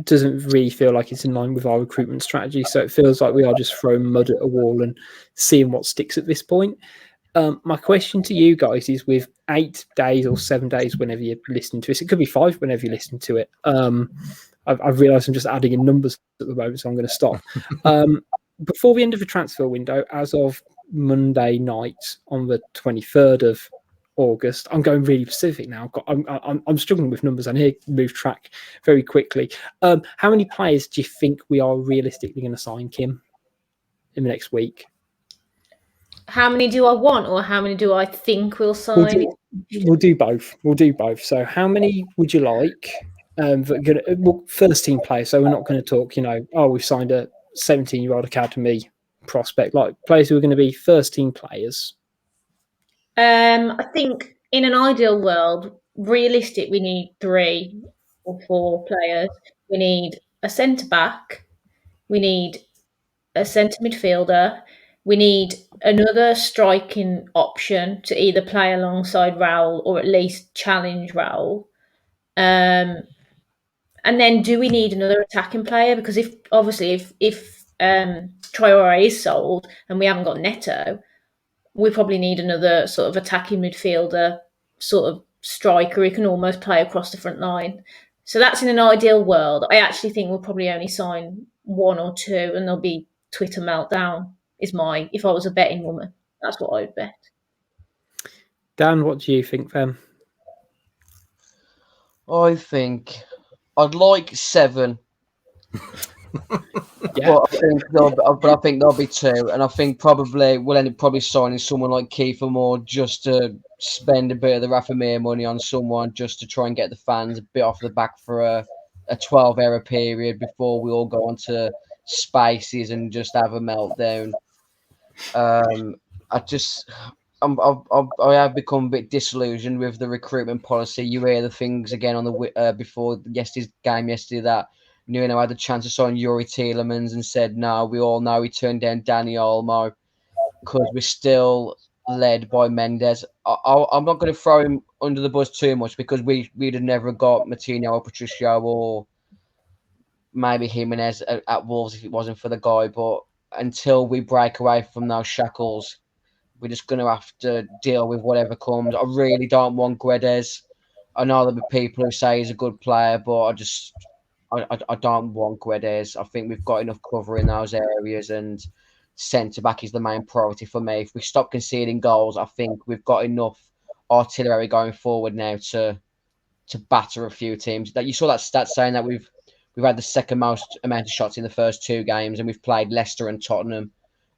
Doesn't really feel like it's in line with our recruitment strategy. So it feels like we are just throwing mud at a wall and seeing what sticks at this point. My question to you guys is, with 8 days or 7 days, whenever you're listening to this, it could be 5 whenever you listen to it. I've realised I'm just adding in numbers at the moment, so I'm going to stop. Before the end of the transfer window, as of Monday night on the 23rd of August, I'm going really specific now. I'm struggling with numbers. I need to move track very quickly. How many players do you think we are realistically going to sign, Kim, in the next week? How many do I want, or how many do I think we'll sign? We'll do both. So how many would you like? First team players. So we're not going to talk, we've signed a 17-year-old academy prospect. Like players who are going to be first team players. I think in an ideal world, realistic, we need 3 or 4 players. We need a centre back. We need a centre midfielder. We need another striking option to either play alongside Raul or at least challenge Raul. And then, do we need another attacking player? Because if Traore is sold and we haven't got Neto, we probably need another sort of attacking midfielder, sort of striker who can almost play across the front line. So that's in an ideal world. I actually think we'll probably only sign 1 or 2, and there'll be Twitter meltdown. If I was a betting woman, that's what I'd bet. Dan, what do you think then? I think I'd like 7. Yeah. But I think there'll be 2, and I think probably we'll end up signing someone like Kiefer Moore just to spend a bit of the Rafa Mir money on someone just to try and get the fans a bit off the back for a 12-hour period before we all go on to Spaces and just have a meltdown. I have become a bit disillusioned with the recruitment policy. You hear the things again on the before yesterday's game that Nuno had the chance to sign Yuri Tielemans and said no. We all know he turned down Danny Olmo because we're still led by Mendes. I'm not going to throw him under the bus too much because we'd have never got Martinho or Patricio or maybe Jimenez at Wolves if it wasn't for the guy. But until we break away from those shackles, we're just going to have to deal with whatever comes. I really don't want Guedes. I know there'll be people who say he's a good player, but I don't want Guedes. I think we've got enough cover in those areas, and centre back is the main priority for me. If we stop conceding goals, I think we've got enough artillery going forward now to batter a few teams. That you saw that stat saying that we've had the second most amount of shots in the first 2 games, and we've played Leicester and Tottenham,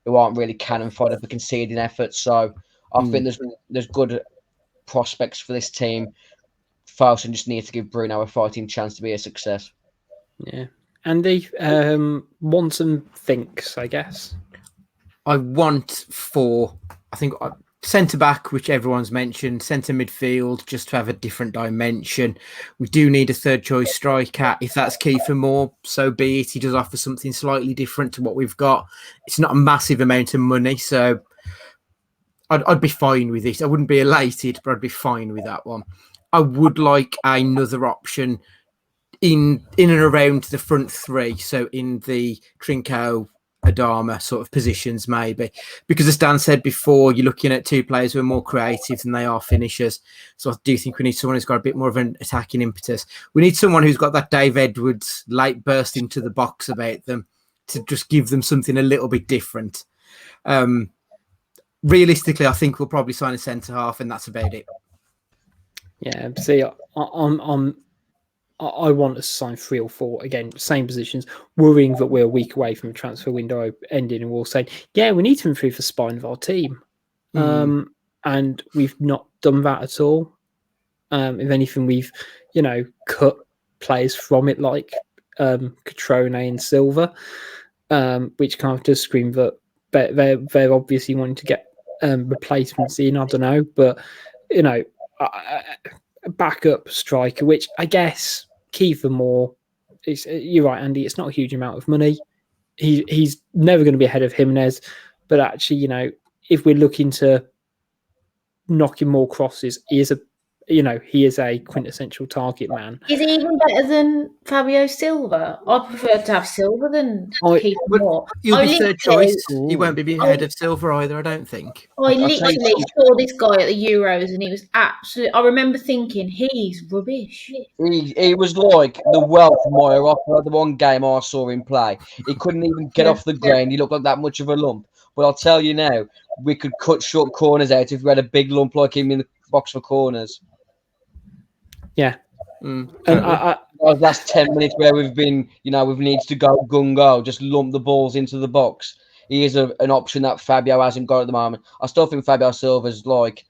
who aren't really cannon fodder for conceding efforts. So I think there's good prospects for this team. Fosun just needs to give Bruno a fighting chance to be a success. Yeah. Andy, wants and thinks, I guess. I want 4. I think centre back, which everyone's mentioned, centre midfield, just to have a different dimension. We do need a third choice striker. If that's Kiefer Moore, so be it. He does offer something slightly different to what we've got. It's not a massive amount of money, so I'd be fine with it. I wouldn't be elated, but I'd be fine with that one. I would like another option in and around the front 3, so in the Trinco, Adama sort of positions, maybe, because as Dan said before, you're looking at 2 players who are more creative than they are finishers. So I do think we need someone who's got a bit more of an attacking impetus. We need someone who's got that Dave Edwards late burst into the box about them to just give them something a little bit different. Realistically, I think we'll probably sign a centre half, and that's about it. Yeah, see, I want to sign 3 or 4, again, same positions, worrying that we're a week away from a transfer window ending and we're all saying, yeah, we need to improve the spine of our team. And we've not done that at all. If anything, we've, cut players from it like Catrone and Silva, which kind of does scream that they're obviously wanting to get replacements in, I don't know, but, a backup striker, which I guess Kiefer Moore, you're right, Andy, it's not a huge amount of money. He's never going to be ahead of Jimenez, but actually, if we're looking to knock in more crosses, he is a quintessential target man. Is he even better than Fabio Silva? I prefer to have Silva than Kiefer Moore. You'll be third choice. He won't be ahead of Silva either, I don't think. I literally saw this guy at the Euros and he was absolutely... I remember thinking, he's rubbish. He was like the Welsh Moyer off the one game I saw him play. He couldn't even get off the ground. He looked like that much of a lump. But I'll tell you now, we could cut short corners out if we had a big lump like him in the box for corners. Yeah. And those last 10 minutes where we've been, we've needs to go gung-go, just lump the balls into the box. He is an option that Fabio hasn't got at the moment. I still think Fabio Silva's like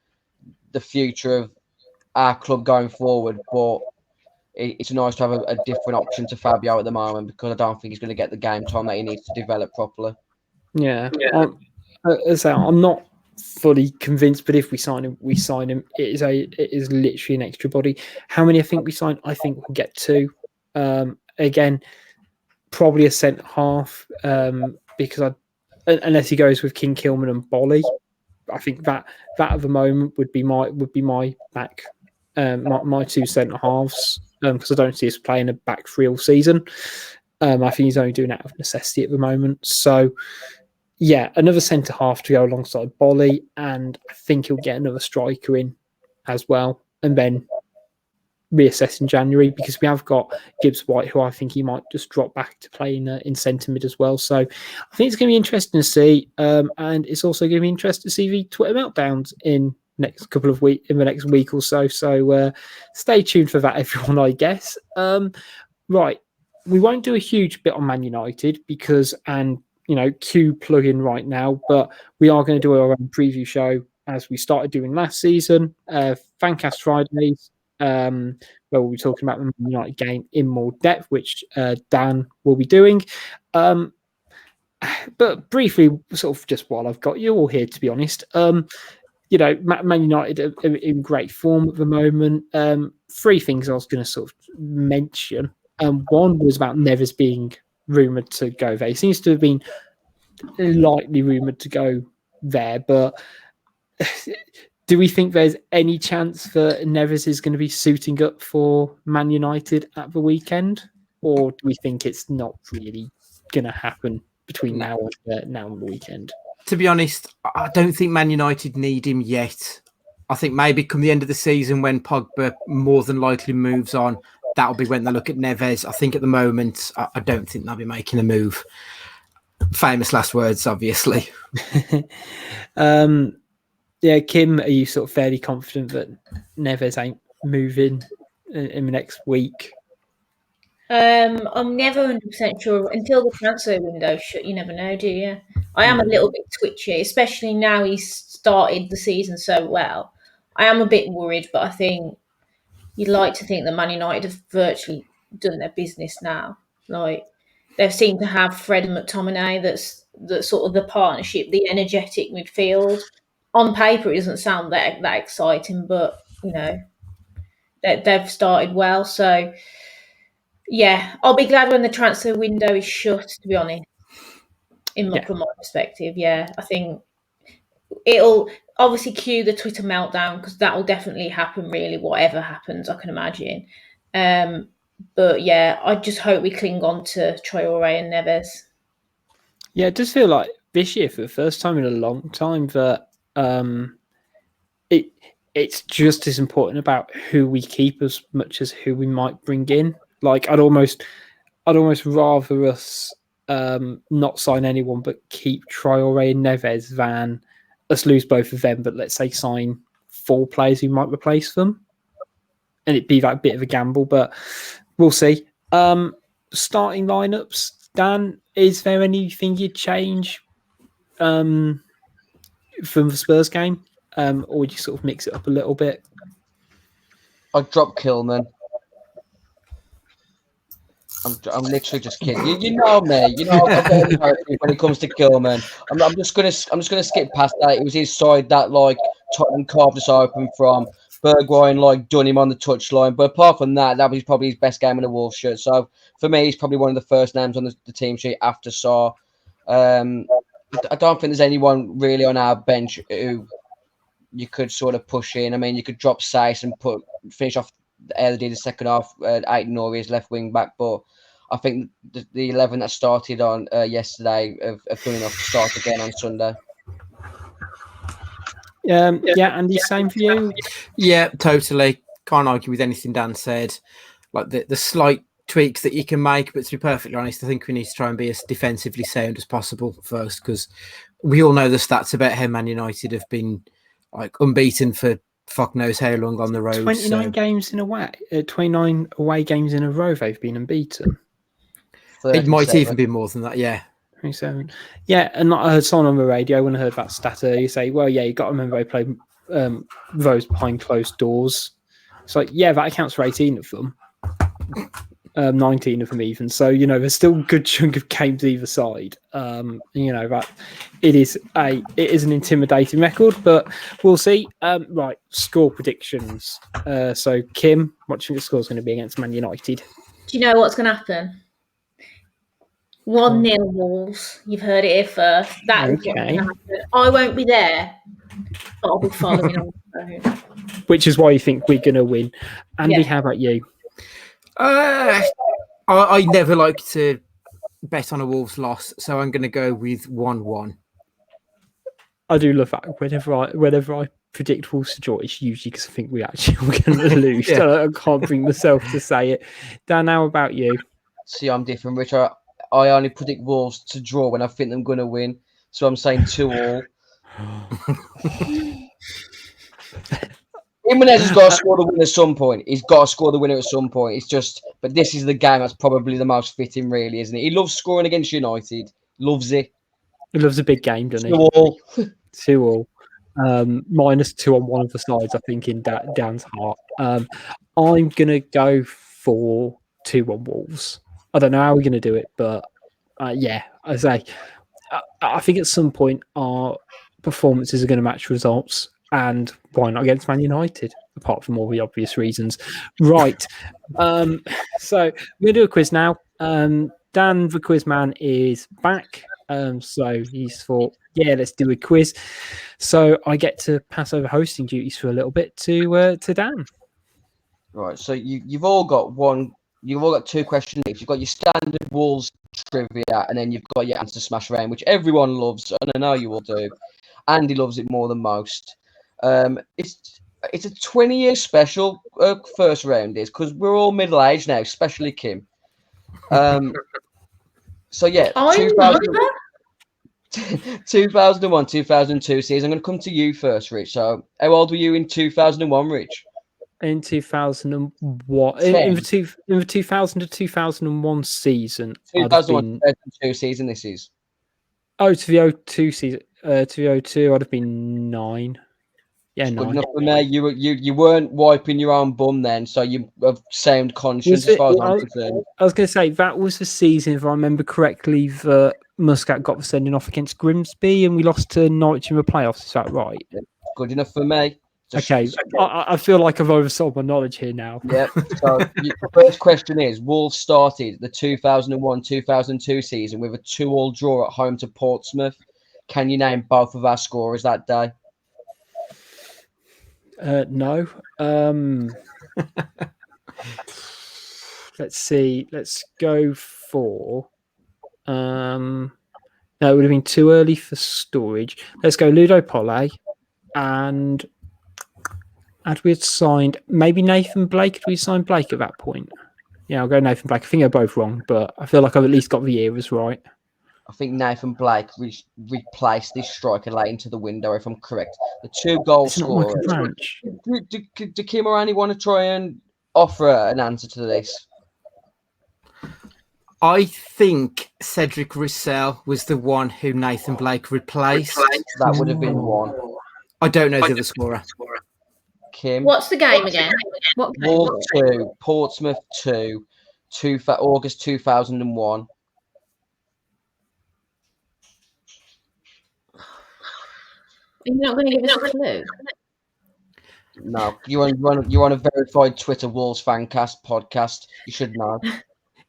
the future of our club going forward, but it's nice to have a different option to Fabio at the moment because I don't think he's going to get the game time that he needs to develop properly. Yeah. I'm not fully convinced, but if we sign him, we sign him. It is literally an extra body. How many I think we sign? I think we'll get 2. Again, probably a centre half because unless he goes with King Kilman and Bolly, I think that at the moment would be my back my 2 centre halves because I don't see us playing a back 3 all season. I think he's only doing it out of necessity at the moment. So. Yeah, another centre half to go alongside Bolly, and I think he'll get another striker in as well. And then reassess in January, because we have got Gibbs White, who I think he might just drop back to play in centre mid as well. So I think it's going to be interesting to see, and it's also going to be interesting to see the Twitter meltdowns in the next week or so. So stay tuned for that, everyone, I guess. Right, we won't do a huge bit on Man United because, and Q plug in right now, but we are going to do our own preview show as we started doing last season. Fancast Fridays, where we'll be talking about the Man United game in more depth, which Dan will be doing. But briefly, sort of just while I've got you all here, to be honest, Man United are in great form at the moment. Three things I was going to sort of mention. One was about Neves being rumoured to go there. He seems to have been lightly rumoured to go there, but do we think there's any chance that Neves is going to be suiting up for Man United at the weekend, or do we think it's not really going to happen between now and the weekend? To be honest, I don't think Man United need him yet. I think maybe come the end of the season when Pogba more than likely moves on, that'll be when they look at Neves. I think at the moment, I don't think they'll be making a move. Famous last words, obviously. Yeah, Kim, are you sort of fairly confident that Neves ain't moving in the next week? I'm never 100% sure until the transfer window shut. You never know, do you? I am a little bit twitchy, especially now he's started the season so well. I am a bit worried, but I think you'd like to think that Man United have virtually done their business now. Like, they seem to have Fred and McTominay. That's sort of the partnership, the energetic midfield. On paper, it doesn't sound that exciting, but they've started well. So yeah, I'll be glad when the transfer window is shut, to be honest. From my perspective, yeah, I think it'll obviously cue the Twitter meltdown, because that will definitely happen. Really, whatever happens, I can imagine. But yeah, I just hope we cling on to Traore and Neves. Yeah, it does feel like this year, for the first time in a long time, that it's just as important about who we keep as much as who we might bring in. Like, I'd almost rather us not sign anyone but keep Traore and Neves than us lose both of them, but let's say sign 4 players who might replace them. And it'd be like a bit of a gamble, but we'll see. Starting lineups, Dan, is there anything you'd change from the Spurs game? Or would you sort of mix it up a little bit? I'd drop Kilman. I'm literally just kidding. You know me. You know I've got a when it comes to Kilman. I'm just gonna skip past that. It was his side that Tottenham carved us open from. Bergwijn done him on the touchline. But apart from that, that was probably his best game in a Wolves shirt. So for me, he's probably one of the first names on the team sheet after Saar. I don't think there's anyone really on our bench who you could sort of push in. I mean, you could drop Saïs and finish off the second half. Aït-Nouri is left wing back, but I think the 11 that started on yesterday have done enough to start again on Sunday. Yeah, Andy, same for you? Yeah, totally. Can't argue with anything Dan said. Like the slight tweaks that you can make, but to be perfectly honest, I think we need to try and be as defensively sound as possible first, because we all know the stats about how Man United have been unbeaten for fuck knows how long on the road. 29 games in a way, 29 away games in a row they've been unbeaten. It might even be more than that, yeah. 27. Yeah, and I heard someone on the radio when I heard that stat earlier say, well, yeah, you got to remember they played those behind closed doors. It's like, yeah, that accounts for 18 of them. 19 of them even. So, there's still a good chunk of games either side. That it is an intimidating record, but we'll see. Right, score predictions. So, Kim, what do you think the score's going to be against Man United? Do you know what's going to happen? 1-0 Wolves. You've heard it here first. That is what's going to happen. I won't be there, but I'll be following on the phone. Which is why you think we're going to win. Andy, how about you? I never like to bet on a Wolves loss, so I'm going to go with 1-1. I do love that. Whenever I predict Wolves to draw, it's usually because I think we actually are going to lose. So I can't bring myself to say it. Dan, how about you? See, I'm different, Rich. I only predict Wolves to draw when I think they're going to win. So I'm saying 2-2. Jimenez has got to score the winner at some point. He's got to score the winner at some point. It's just, but this is the game that's probably the most fitting, really, isn't it? He loves scoring against United. Loves it. He loves a big game, doesn't he? 2-2. 2-2. -2 on one of the sides, I think, in Dan's heart. I'm going to go for 2-1 Wolves. I don't know how we're going to do it, but yeah, I say, I think at some point our performances are going to match results, and why not against Man United, apart from all the obvious reasons. Right. So we're going to do a quiz now. Dan, the quiz man, is back. So he's thought, yeah, let's do a quiz. So I get to pass over hosting duties for a little bit to Dan. Right. So you've all got one. You've all got 2 questions each. You've got your standard Wolves trivia, and then you've got your answer smash round, which everyone loves, and I know you will do. Andy loves it more than most. It's a 20-year special. First round is because we're all middle aged now, especially Kim. So yeah, 2001, 2002 season. I'm going to come to you first, Rich. So how old were you in 2001, Rich? In 2001, in the 2000 to 2001 season, 2001, 2002 season. This is. Oh, to the 02 season. To the 02, I'd have been 9. Yeah, Good 9. enough for me. You weren't wiping your own bum then, so you have sound conscience as far as I'm concerned. I was going to say that was the season, if I remember correctly, that Muscat got the sending off against Grimsby, and we lost to Norwich in the playoffs. Is that right? Good enough for me. Okay, I feel like I've oversold my knowledge here now. Yep. So the first question is: Wolves started the 2001-2002 season with a 2-2 draw at home to Portsmouth. Can you name both of our scorers that day? No. Let's see. Let's go for. No, it would have been too early for storage. Let's go Ludo Polle, and had we signed maybe Nathan Blake? Had we signed Blake at that point? Yeah, I'll go Nathan Blake. I think they're both wrong, but I feel like I've at least got the eras right. I think Nathan Blake replaced this striker late into the window, if I'm correct. The 2 goal scorers. Do Kim or Annie want to try and offer an answer to this? I think Cedric Roussel was the one who Nathan Blake replaced. That would have been one. I don't know the other scorer. Kim? What's the game again? What game? Wolves 2, Portsmouth 2, August 2001. You're not going to give us a clue? No, you're on a verified Twitter Wolves Fancast podcast. You should know.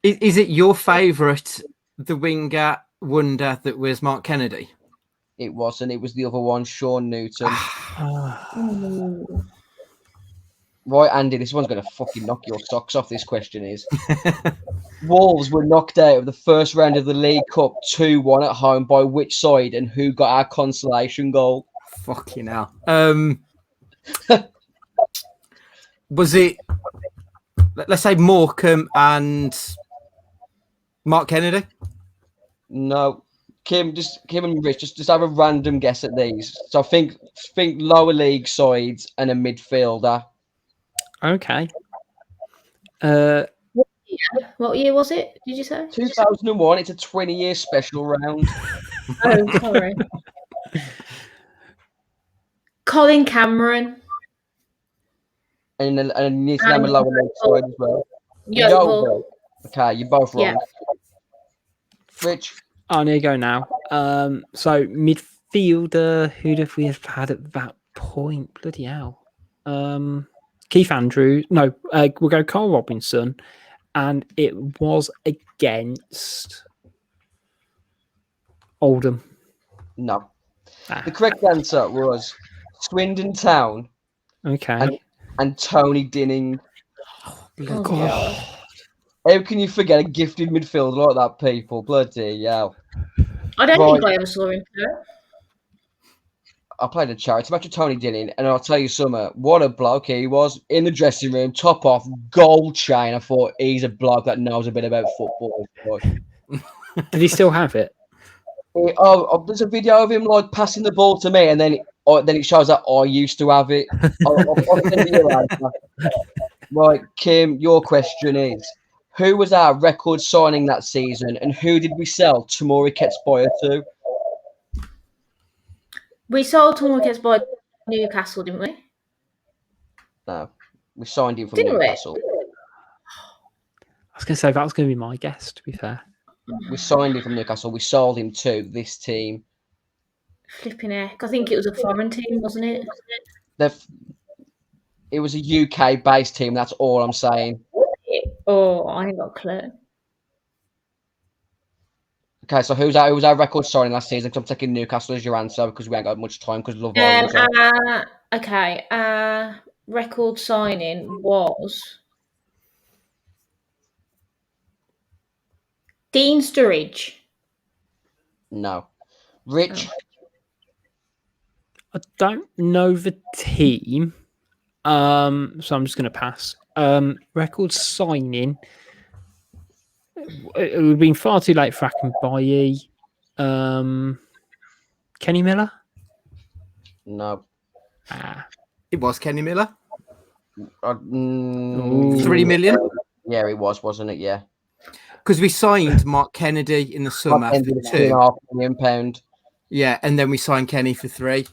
Is it your favourite, the winger wonder that was Mark Kennedy? It wasn't. It was the other one, Sean Newton. Right, Andy, this one's going to fucking knock your socks off, this question is. Wolves were knocked out of the first round of the League Cup 2-1 at home by which side, and who got our consolation goal? Fucking hell. Was it, let's say, Morecambe and Mark Kennedy? No. Kim and Rich, just have a random guess at these. So think lower league sides and a midfielder. Okay. What year was it? Did you say 2001? It's a 20-year special round. Oh, sorry. Colin Cameron. And you need to name a lower league side as well. Yeovil. Okay, you're both wrong. Yeah. Rich. I need to go now. So midfielder, who'd have we have had at that point? Bloody hell. Keith Andrews. No, we'll go Carl Robinson, and it was against Oldham. No. The correct answer was Swindon Town. Okay. And Tony Dinning. Oh, God. How can you forget a gifted midfielder like that, people? Bloody hell. I don't think I ever saw him play. I played a charity match with Tony Dillon, and I'll tell you something. What a bloke he was in the dressing room, top off, gold chain. I thought he's a bloke that knows a bit about football. Did he still have it? There's a video of him like passing the ball to me, and then it shows that I used to have it. I'll send you later. Right, Kim, your question is: who was our record signing that season, and who did we sell Tamori Ketsboyer to? We sold Tommy by Newcastle, didn't we? No, we signed him from Didn't we? Newcastle. I was going to say that was going to be my guess, to be fair. We signed him from Newcastle. We sold him to this team. Flipping heck. I think it was a foreign team, wasn't it? It was a UK-based team. That's all I'm saying. Oh, I ain't got a clue. Okay, so who's our record signing last season? Because I'm taking Newcastle as your answer because we ain't got much time because Love Island's on. Okay. Record signing was Dean Sturridge. No. Rich? I don't know the team, so I'm just going to pass. Record signing. It would have been far too late for Akinbaye. Kenny Miller? No. It was Kenny Miller. 3 million. Yeah, it was, wasn't it? Yeah. Because we signed Mark Kennedy in the summer for £2.5 million. Yeah, and then we signed Kenny for 3.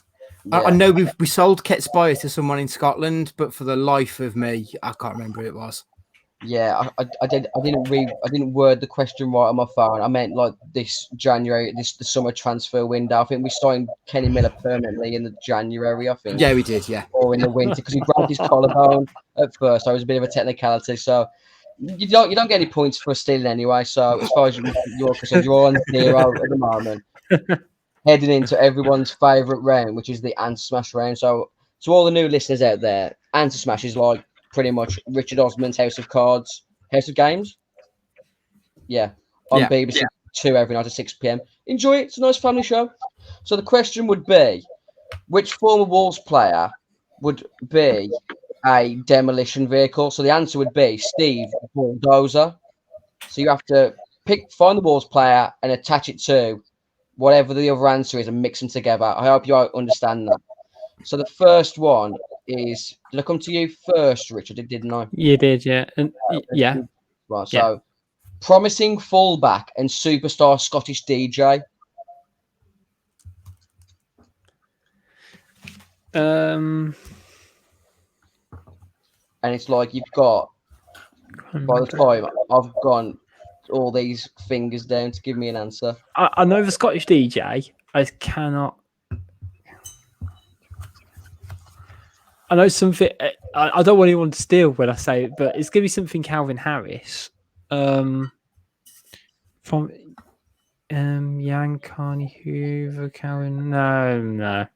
Yeah. I know we sold Ketsboyer to someone in Scotland, but for the life of me, I can't remember who it was. Yeah, I didn't word the question right on my phone. I meant like this January, the summer transfer window. I think we signed Kenny Miller permanently in the January. I think. Yeah, we did. Yeah, or in the winter because he broke his collarbone at first. So it was a bit of a technicality. So you don't get any points for stealing anyway. So as far as you're concerned, you're on 0 at the moment. Heading into everyone's favourite round, which is the Answer Smash round. So to all the new listeners out there, Answer Smash is like pretty much Richard Osman's House of Cards, House of Games. Yeah, on BBC 2 every night at 6 p.m. Enjoy it. It's a nice family show. So the question would be, which former Wolves player would be a demolition vehicle? So the answer would be Steve Bulldozer. So you have to find the Wolves player and attach it to whatever the other answer is and mix them together. I hope you understand that. So the first one is, did I come to you first, Richard? Didn't I? You did, yeah. And yeah. Right, so promising fullback and superstar Scottish DJ. And it's like you've got, by the time I've gone all these fingers down to give me an answer. I know the Scottish DJ. I cannot. I know something. I don't want anyone to steal when I say it, but it's going to be something Calvin Harris. From Jan Carney Hoover, Calvin. No.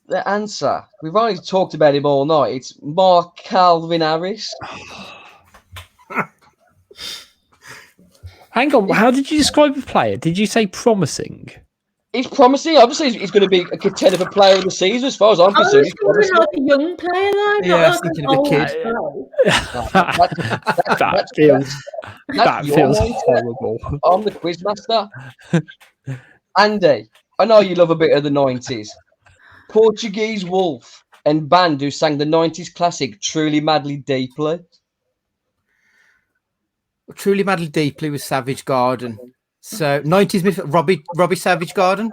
The answer, we've already talked about him all night. It's Mark Calvin Harris. Hang on, how did you describe the player? Did you say promising? He's promising. Obviously, he's going to be a contender for player of the season, as far as I'm concerned. He's like a young player, though. Yeah, I was thinking of a kid. That feels horrible. I'm the quiz master. Andy, I know you love a bit of the 90s. Portuguese Wolf and band who sang the 90s classic Truly Madly Deeply. Truly Madly Deeply was Savage Garden. So 90s midfield, Robbie Savage Garden.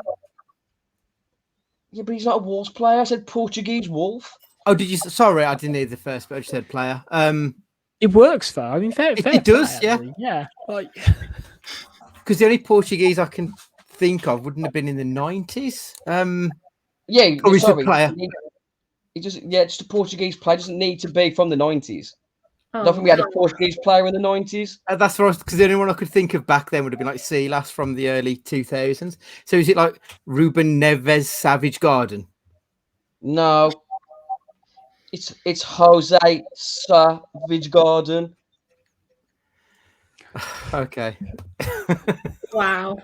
Yeah, but he's not a Wolves player. I said Portuguese Wolf. Oh, did you? Sorry, I didn't hear the first, but I just said player. It works though. I mean, fair it does, play, yeah. Yeah, like because the only Portuguese I can think of wouldn't have been in the 90s. Yeah, or sorry. a player. Just a Portuguese player. Doesn't need to be from the 90s. Oh. I don't think we had a Portuguese player in the 90s. That's right, because the only one I could think of back then would have been like Silas from the early 2000s. So is it like Ruben Neves Savage Garden? No. It's Jose Savage Garden. Okay. Wow.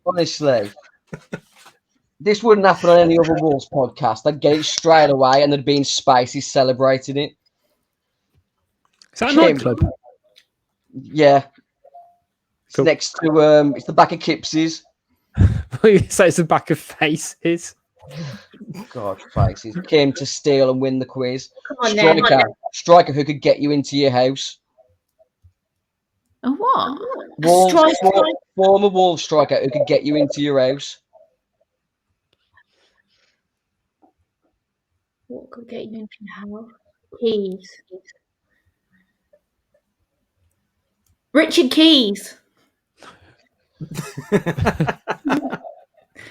Honestly. This wouldn't happen on any other Wolves podcast. They'd get it straight away and there'd be in Spaces celebrating it. Is that a Kim. nightclub? Yeah. It's Cool. next to it's the back of Kips's. So it's the back of Faces. God, Faces. Came to steal and win the quiz. Come on then. Striker who could get you into your house. A what? A Wolves, striker? former Wolves striker who could get you into your house. What could get you into your house? Keys. Richard Keys.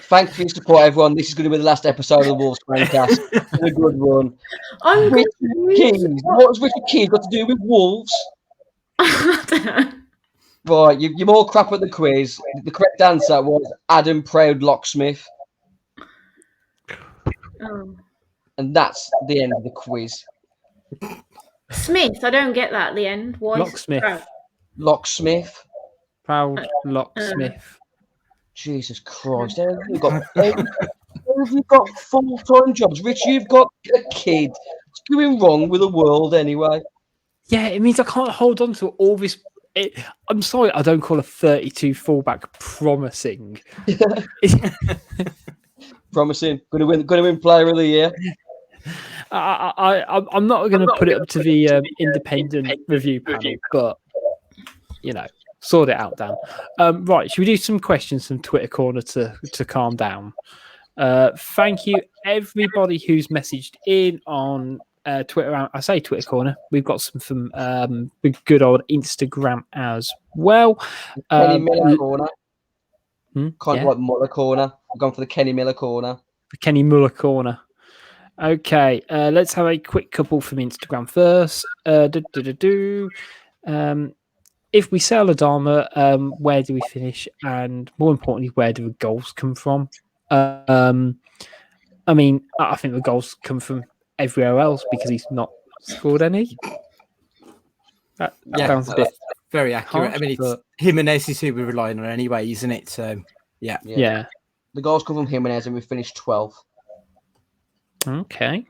Thank you for your support, everyone. This is going to be the last episode of the Wolves Fancast. It's been a good run. I'm Richard Keys. confused. What has Richard Keys got to do with Wolves? I don't know. Right, you're more crap at the quiz. The correct answer was Adam Proud Locksmith. Oh. And that's the end of the quiz. Smith, I don't get that at the end. Why? Locksmith. Locksmith. Proud locksmith. Jesus Christ. How have you got full-time jobs? Rich, you've got a kid. What's going wrong with the world anyway? Yeah, it means I can't hold on to all this. I'm sorry, I don't call a 32 fullback promising. Promising. Going to win Player of the Year. I'm not going to put it up to the independent review panel, but sort it out, Dan. Right, should we do some questions from Twitter Corner to calm down? Thank you, everybody who's messaged in on Twitter. I say Twitter Corner. We've got some from the good old Instagram as well. Kenny Miller Corner. Kind yeah. of like Muller Corner. I've gone for the Kenny Miller Corner. The Kenny Muller Corner. Okay, let's have a quick couple from Instagram first. If we sell Adama, where do we finish? And more importantly, where do the goals come from? I mean, I think the goals come from everywhere else because he's not scored any. That sounds a bit very accurate. harsh, I mean, it's but- Jimenez is who we're relying on anyway, isn't it? So, yeah. The goals come from Jimenez and we finished 12th. Okay.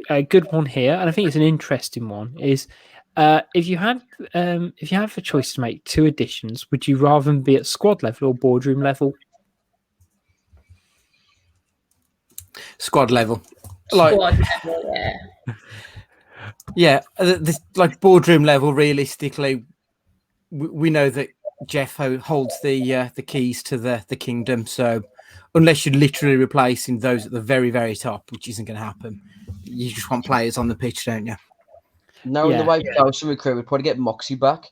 A good one here, and I think it's an interesting one. Is if you had the choice to make two additions, would you rather them be at squad level or boardroom level? Squad level. Squad level, yeah. Yeah, this like boardroom level. Realistically, we know that Jeff holds the keys to the kingdom. So unless you're literally replacing those at the very, very top, which isn't going to happen, you just want players on the pitch, don't you? Knowing the way Chelsea recruit, we'd probably get Moxie back.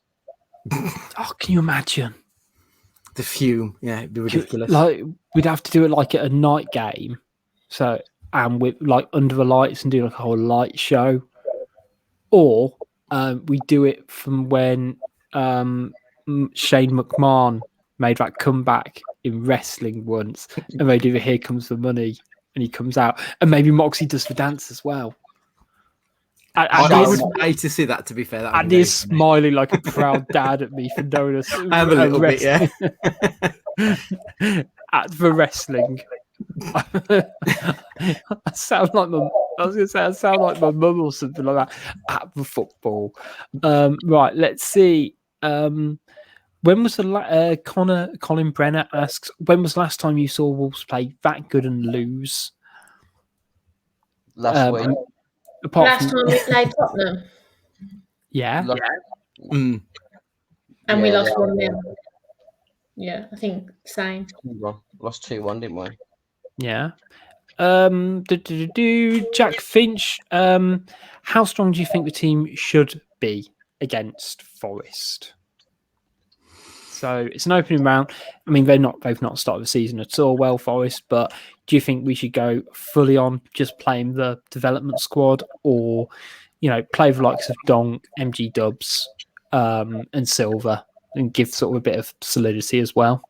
Oh, can you imagine? The fume, yeah, it'd be ridiculous. Like we'd have to do it like at a night game, and with like under the lights and do like a whole light show, or we do it from when Shane McMahon made that comeback in wrestling once, and they do the "Here Comes the Money," and he comes out, and maybe Moxie does the dance as well. I would pay to see that. To be fair, and he's smiling like a proud dad at me for knowing us. I'm a little bit, yeah. At the wrestling, I sound like my. I was going to say I sound like my mum or something like that at the football. Right, let's see. When was the Colin Brenner asks, when was the last time you saw Wolves play that good and lose? Last week. Last time we played Tottenham. Yeah. And we lost 1-0. Yeah, I think same. Lost 2-1, didn't we? Yeah. Jack Finch, how strong do you think the team should be against Forest? So it's an opening round. I mean, they've not started the season at all well, Forest, but do you think we should go fully on just playing the development squad, or play the likes of Dong, MG Dubs, and Silva, and give sort of a bit of solidity as well?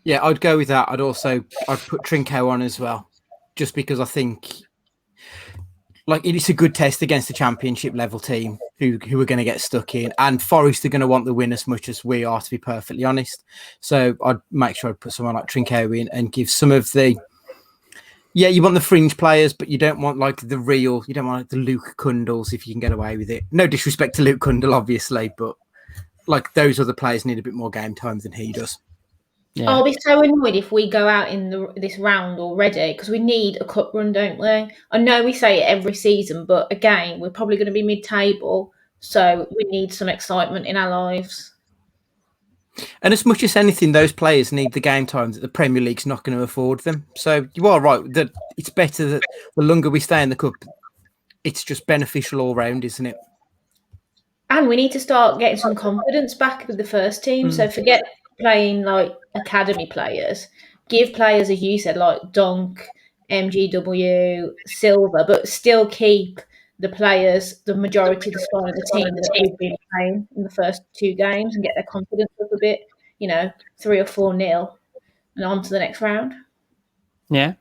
Yeah, I'd go with that. I'd put Trinko on as well, just because I think it's a good test against the championship level team. who are going to get stuck in, and Forest are going to want the win as much as we are, to be perfectly honest. So I'd make sure I'd put someone like Trinkow in and give some of the. Yeah, you want the fringe players, but you don't want like the real. You don't want like the Luke Kundles if you can get away with it. No disrespect to Luke Kundle, obviously, but like those other players need a bit more game time than he does. Yeah. I'll be so annoyed if we go out in this round already because we need a cup run, don't we? I know we say it every season, but again, we're probably going to be mid-table, so we need some excitement in our lives. And as much as anything, those players need the game time that the Premier League's not going to afford them. So you are right that it's better that the longer we stay in the cup, it's just beneficial all round, isn't it? And we need to start getting some confidence back with the first team. So forget playing like academy players. Give players, as you said, like Dunk, MGW, Silver, but still keep the players, the majority of the spine of the team that have been playing in the first 2 games and get their confidence up a bit, 3 or 4-0 and on to the next round. Yeah.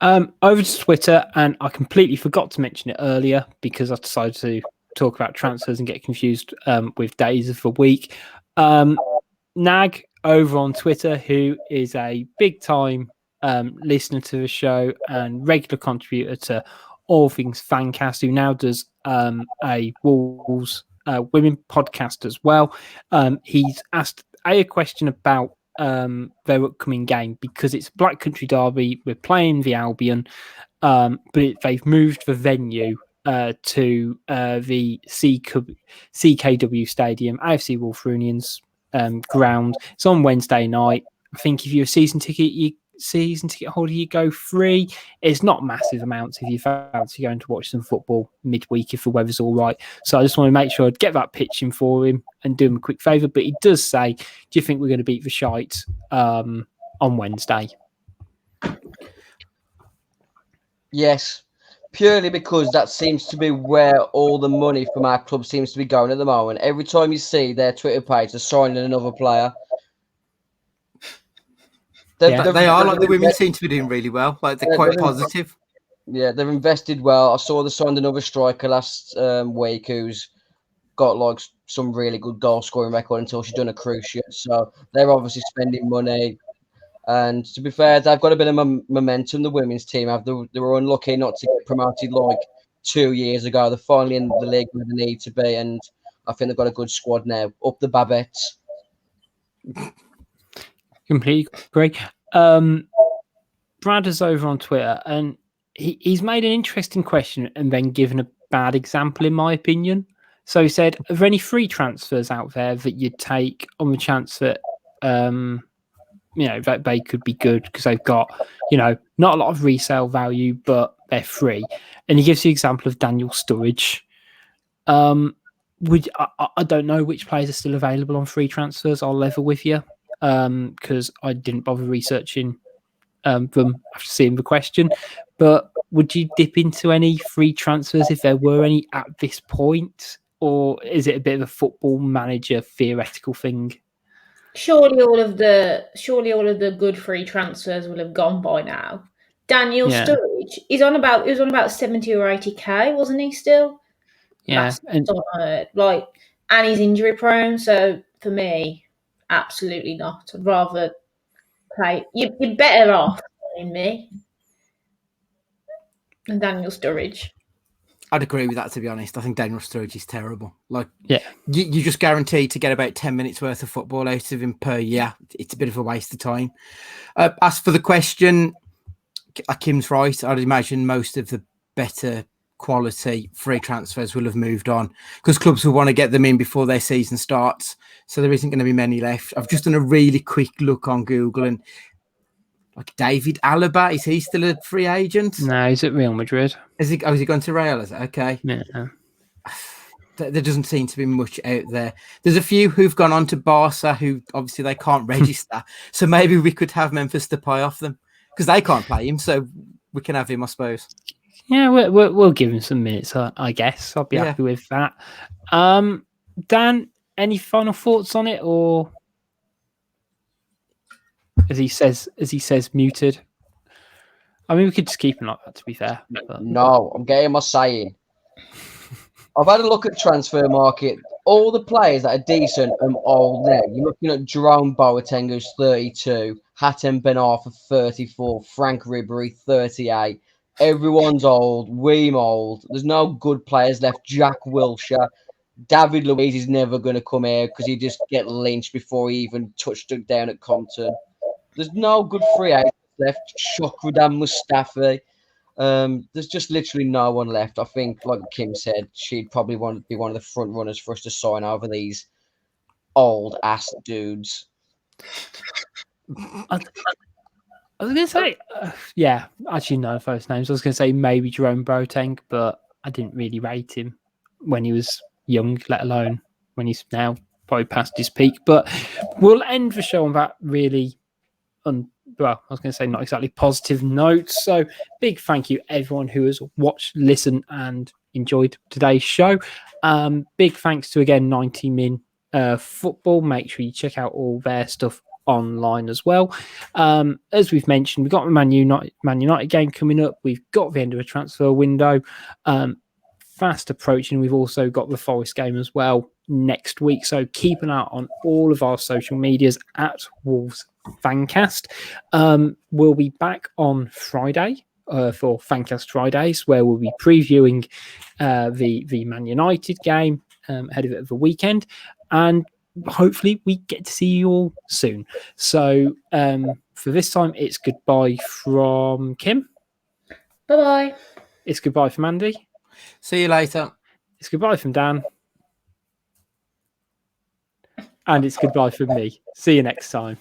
Over to Twitter, and I completely forgot to mention it earlier because I decided to talk about transfers and get confused with days of the week. Nag over on Twitter, who is a big time listener to the show and regular contributor to All Things Fancast, who now does a Wolves women podcast as well. He's asked a question about their upcoming game because it's Black Country Derby. We're playing the Albion, but they've moved the venue to the CKW Stadium, AFC Wolverinians ground. It's on Wednesday night. I think if you're a season ticket holder, you go free. It's not massive amounts if you fancy going to watch some football midweek if the weather's all right. So I just want to make sure I'd get that pitch in for him and do him a quick favour. But he does say, do you think we're going to beat the shite on Wednesday? Yes, purely because that seems to be where all the money from our club seems to be going at the moment. Every time you see their Twitter page, they're signing another player. They are like the women seem to be doing really well. Like they're quite positive. Yeah, they've invested well. I saw they signed another striker last week who's got like some really good goal scoring record until she's done a cruciate. So they're obviously spending money. And to be fair, they've got a bit of momentum. The women's team they were unlucky not to get promoted like 2 years ago. They're finally in the league where they need to be, and I think they've got a good squad now. Up the Babettes. Completely agree. Brad is over on Twitter, and he's made an interesting question and then given a bad example, in my opinion. So he said, are there any free transfers out there that you'd take on the chance that that they could be good because they've got, not a lot of resale value, but they're free? And he gives the example of Daniel Sturridge. I don't know which players are still available on free transfers. I'll level with you because I didn't bother researching them after seeing the question. But would you dip into any free transfers if there were any at this point? Or is it a bit of a football manager theoretical thing? Surely all of the good free transfers will have gone by now. Daniel Sturridge is on about 70 or 80k, wasn't he still? Yeah. And he's injury prone, so for me, absolutely not. I'd rather play. You're better off in me than Daniel Sturridge. I'd agree with that, to be honest. I think Daniel Sturridge is terrible. You just guarantee to get about 10 minutes worth of football out of him per year. It's a bit of a waste of time. As for the question, Kim's right. I'd imagine most of the better quality free transfers will have moved on because clubs will want to get them in before their season starts. So there isn't going to be many left. I've just done a really quick look on Google and David Alaba, is he still a free agent? No, he's at Real Madrid. Has he gone to Real? Is it okay? Yeah. There doesn't seem to be much out there. There's a few who've gone on to Barca who obviously they can't register. So maybe we could have Memphis Depay off them because they can't play him. So we can have him, I suppose. Yeah, we'll give him some minutes, I guess. I'll be happy with that. Dan, any final thoughts on it, or as he says, muted? I mean, we could just keep him like that, to be fair. No, I'm getting my saying. I've had a look at transfer market. All the players that are decent are old now. You're looking at Jerome Boateng, who's 32, Hatem Ben Arfa, 34, Frank Ribery, 38. Everyone's old. Weem old. There's no good players left. Jack Wilshere. David Luiz is never going to come here because he just get lynched before he even touched it down at Compton. There's no good free agents left. Shukridan Mustafi. There's just literally no one left. I think, like Kim said, she'd probably want to be one of the front runners for us to sign over these old ass dudes. I was going to say, yeah, actually, no first names. I was going to say maybe Jerome Boateng, but I didn't really rate him when he was young, let alone when he's now probably past his peak. But we'll end the show on that really, well, I was going to say not exactly positive notes. So big thank you, everyone who has watched, listened, and enjoyed today's show. Big thanks to, again, 90 Min Football. Make sure you check out all their stuff online as well. As we've mentioned, we've got the Man United game coming up. We've got the end of a transfer window fast approaching. We've also got the Forest game as well next week, so keep an eye on all of our social medias at Wolves Fancast. We'll be back on Friday for Fancast Fridays, where we'll be previewing the Man United game ahead of it of the weekend, and hopefully we get to see you all soon. So for this time, it's goodbye from Kim. Bye-bye. It's goodbye from Andy. See you later. It's goodbye from Dan. And it's goodbye from me. See you next time.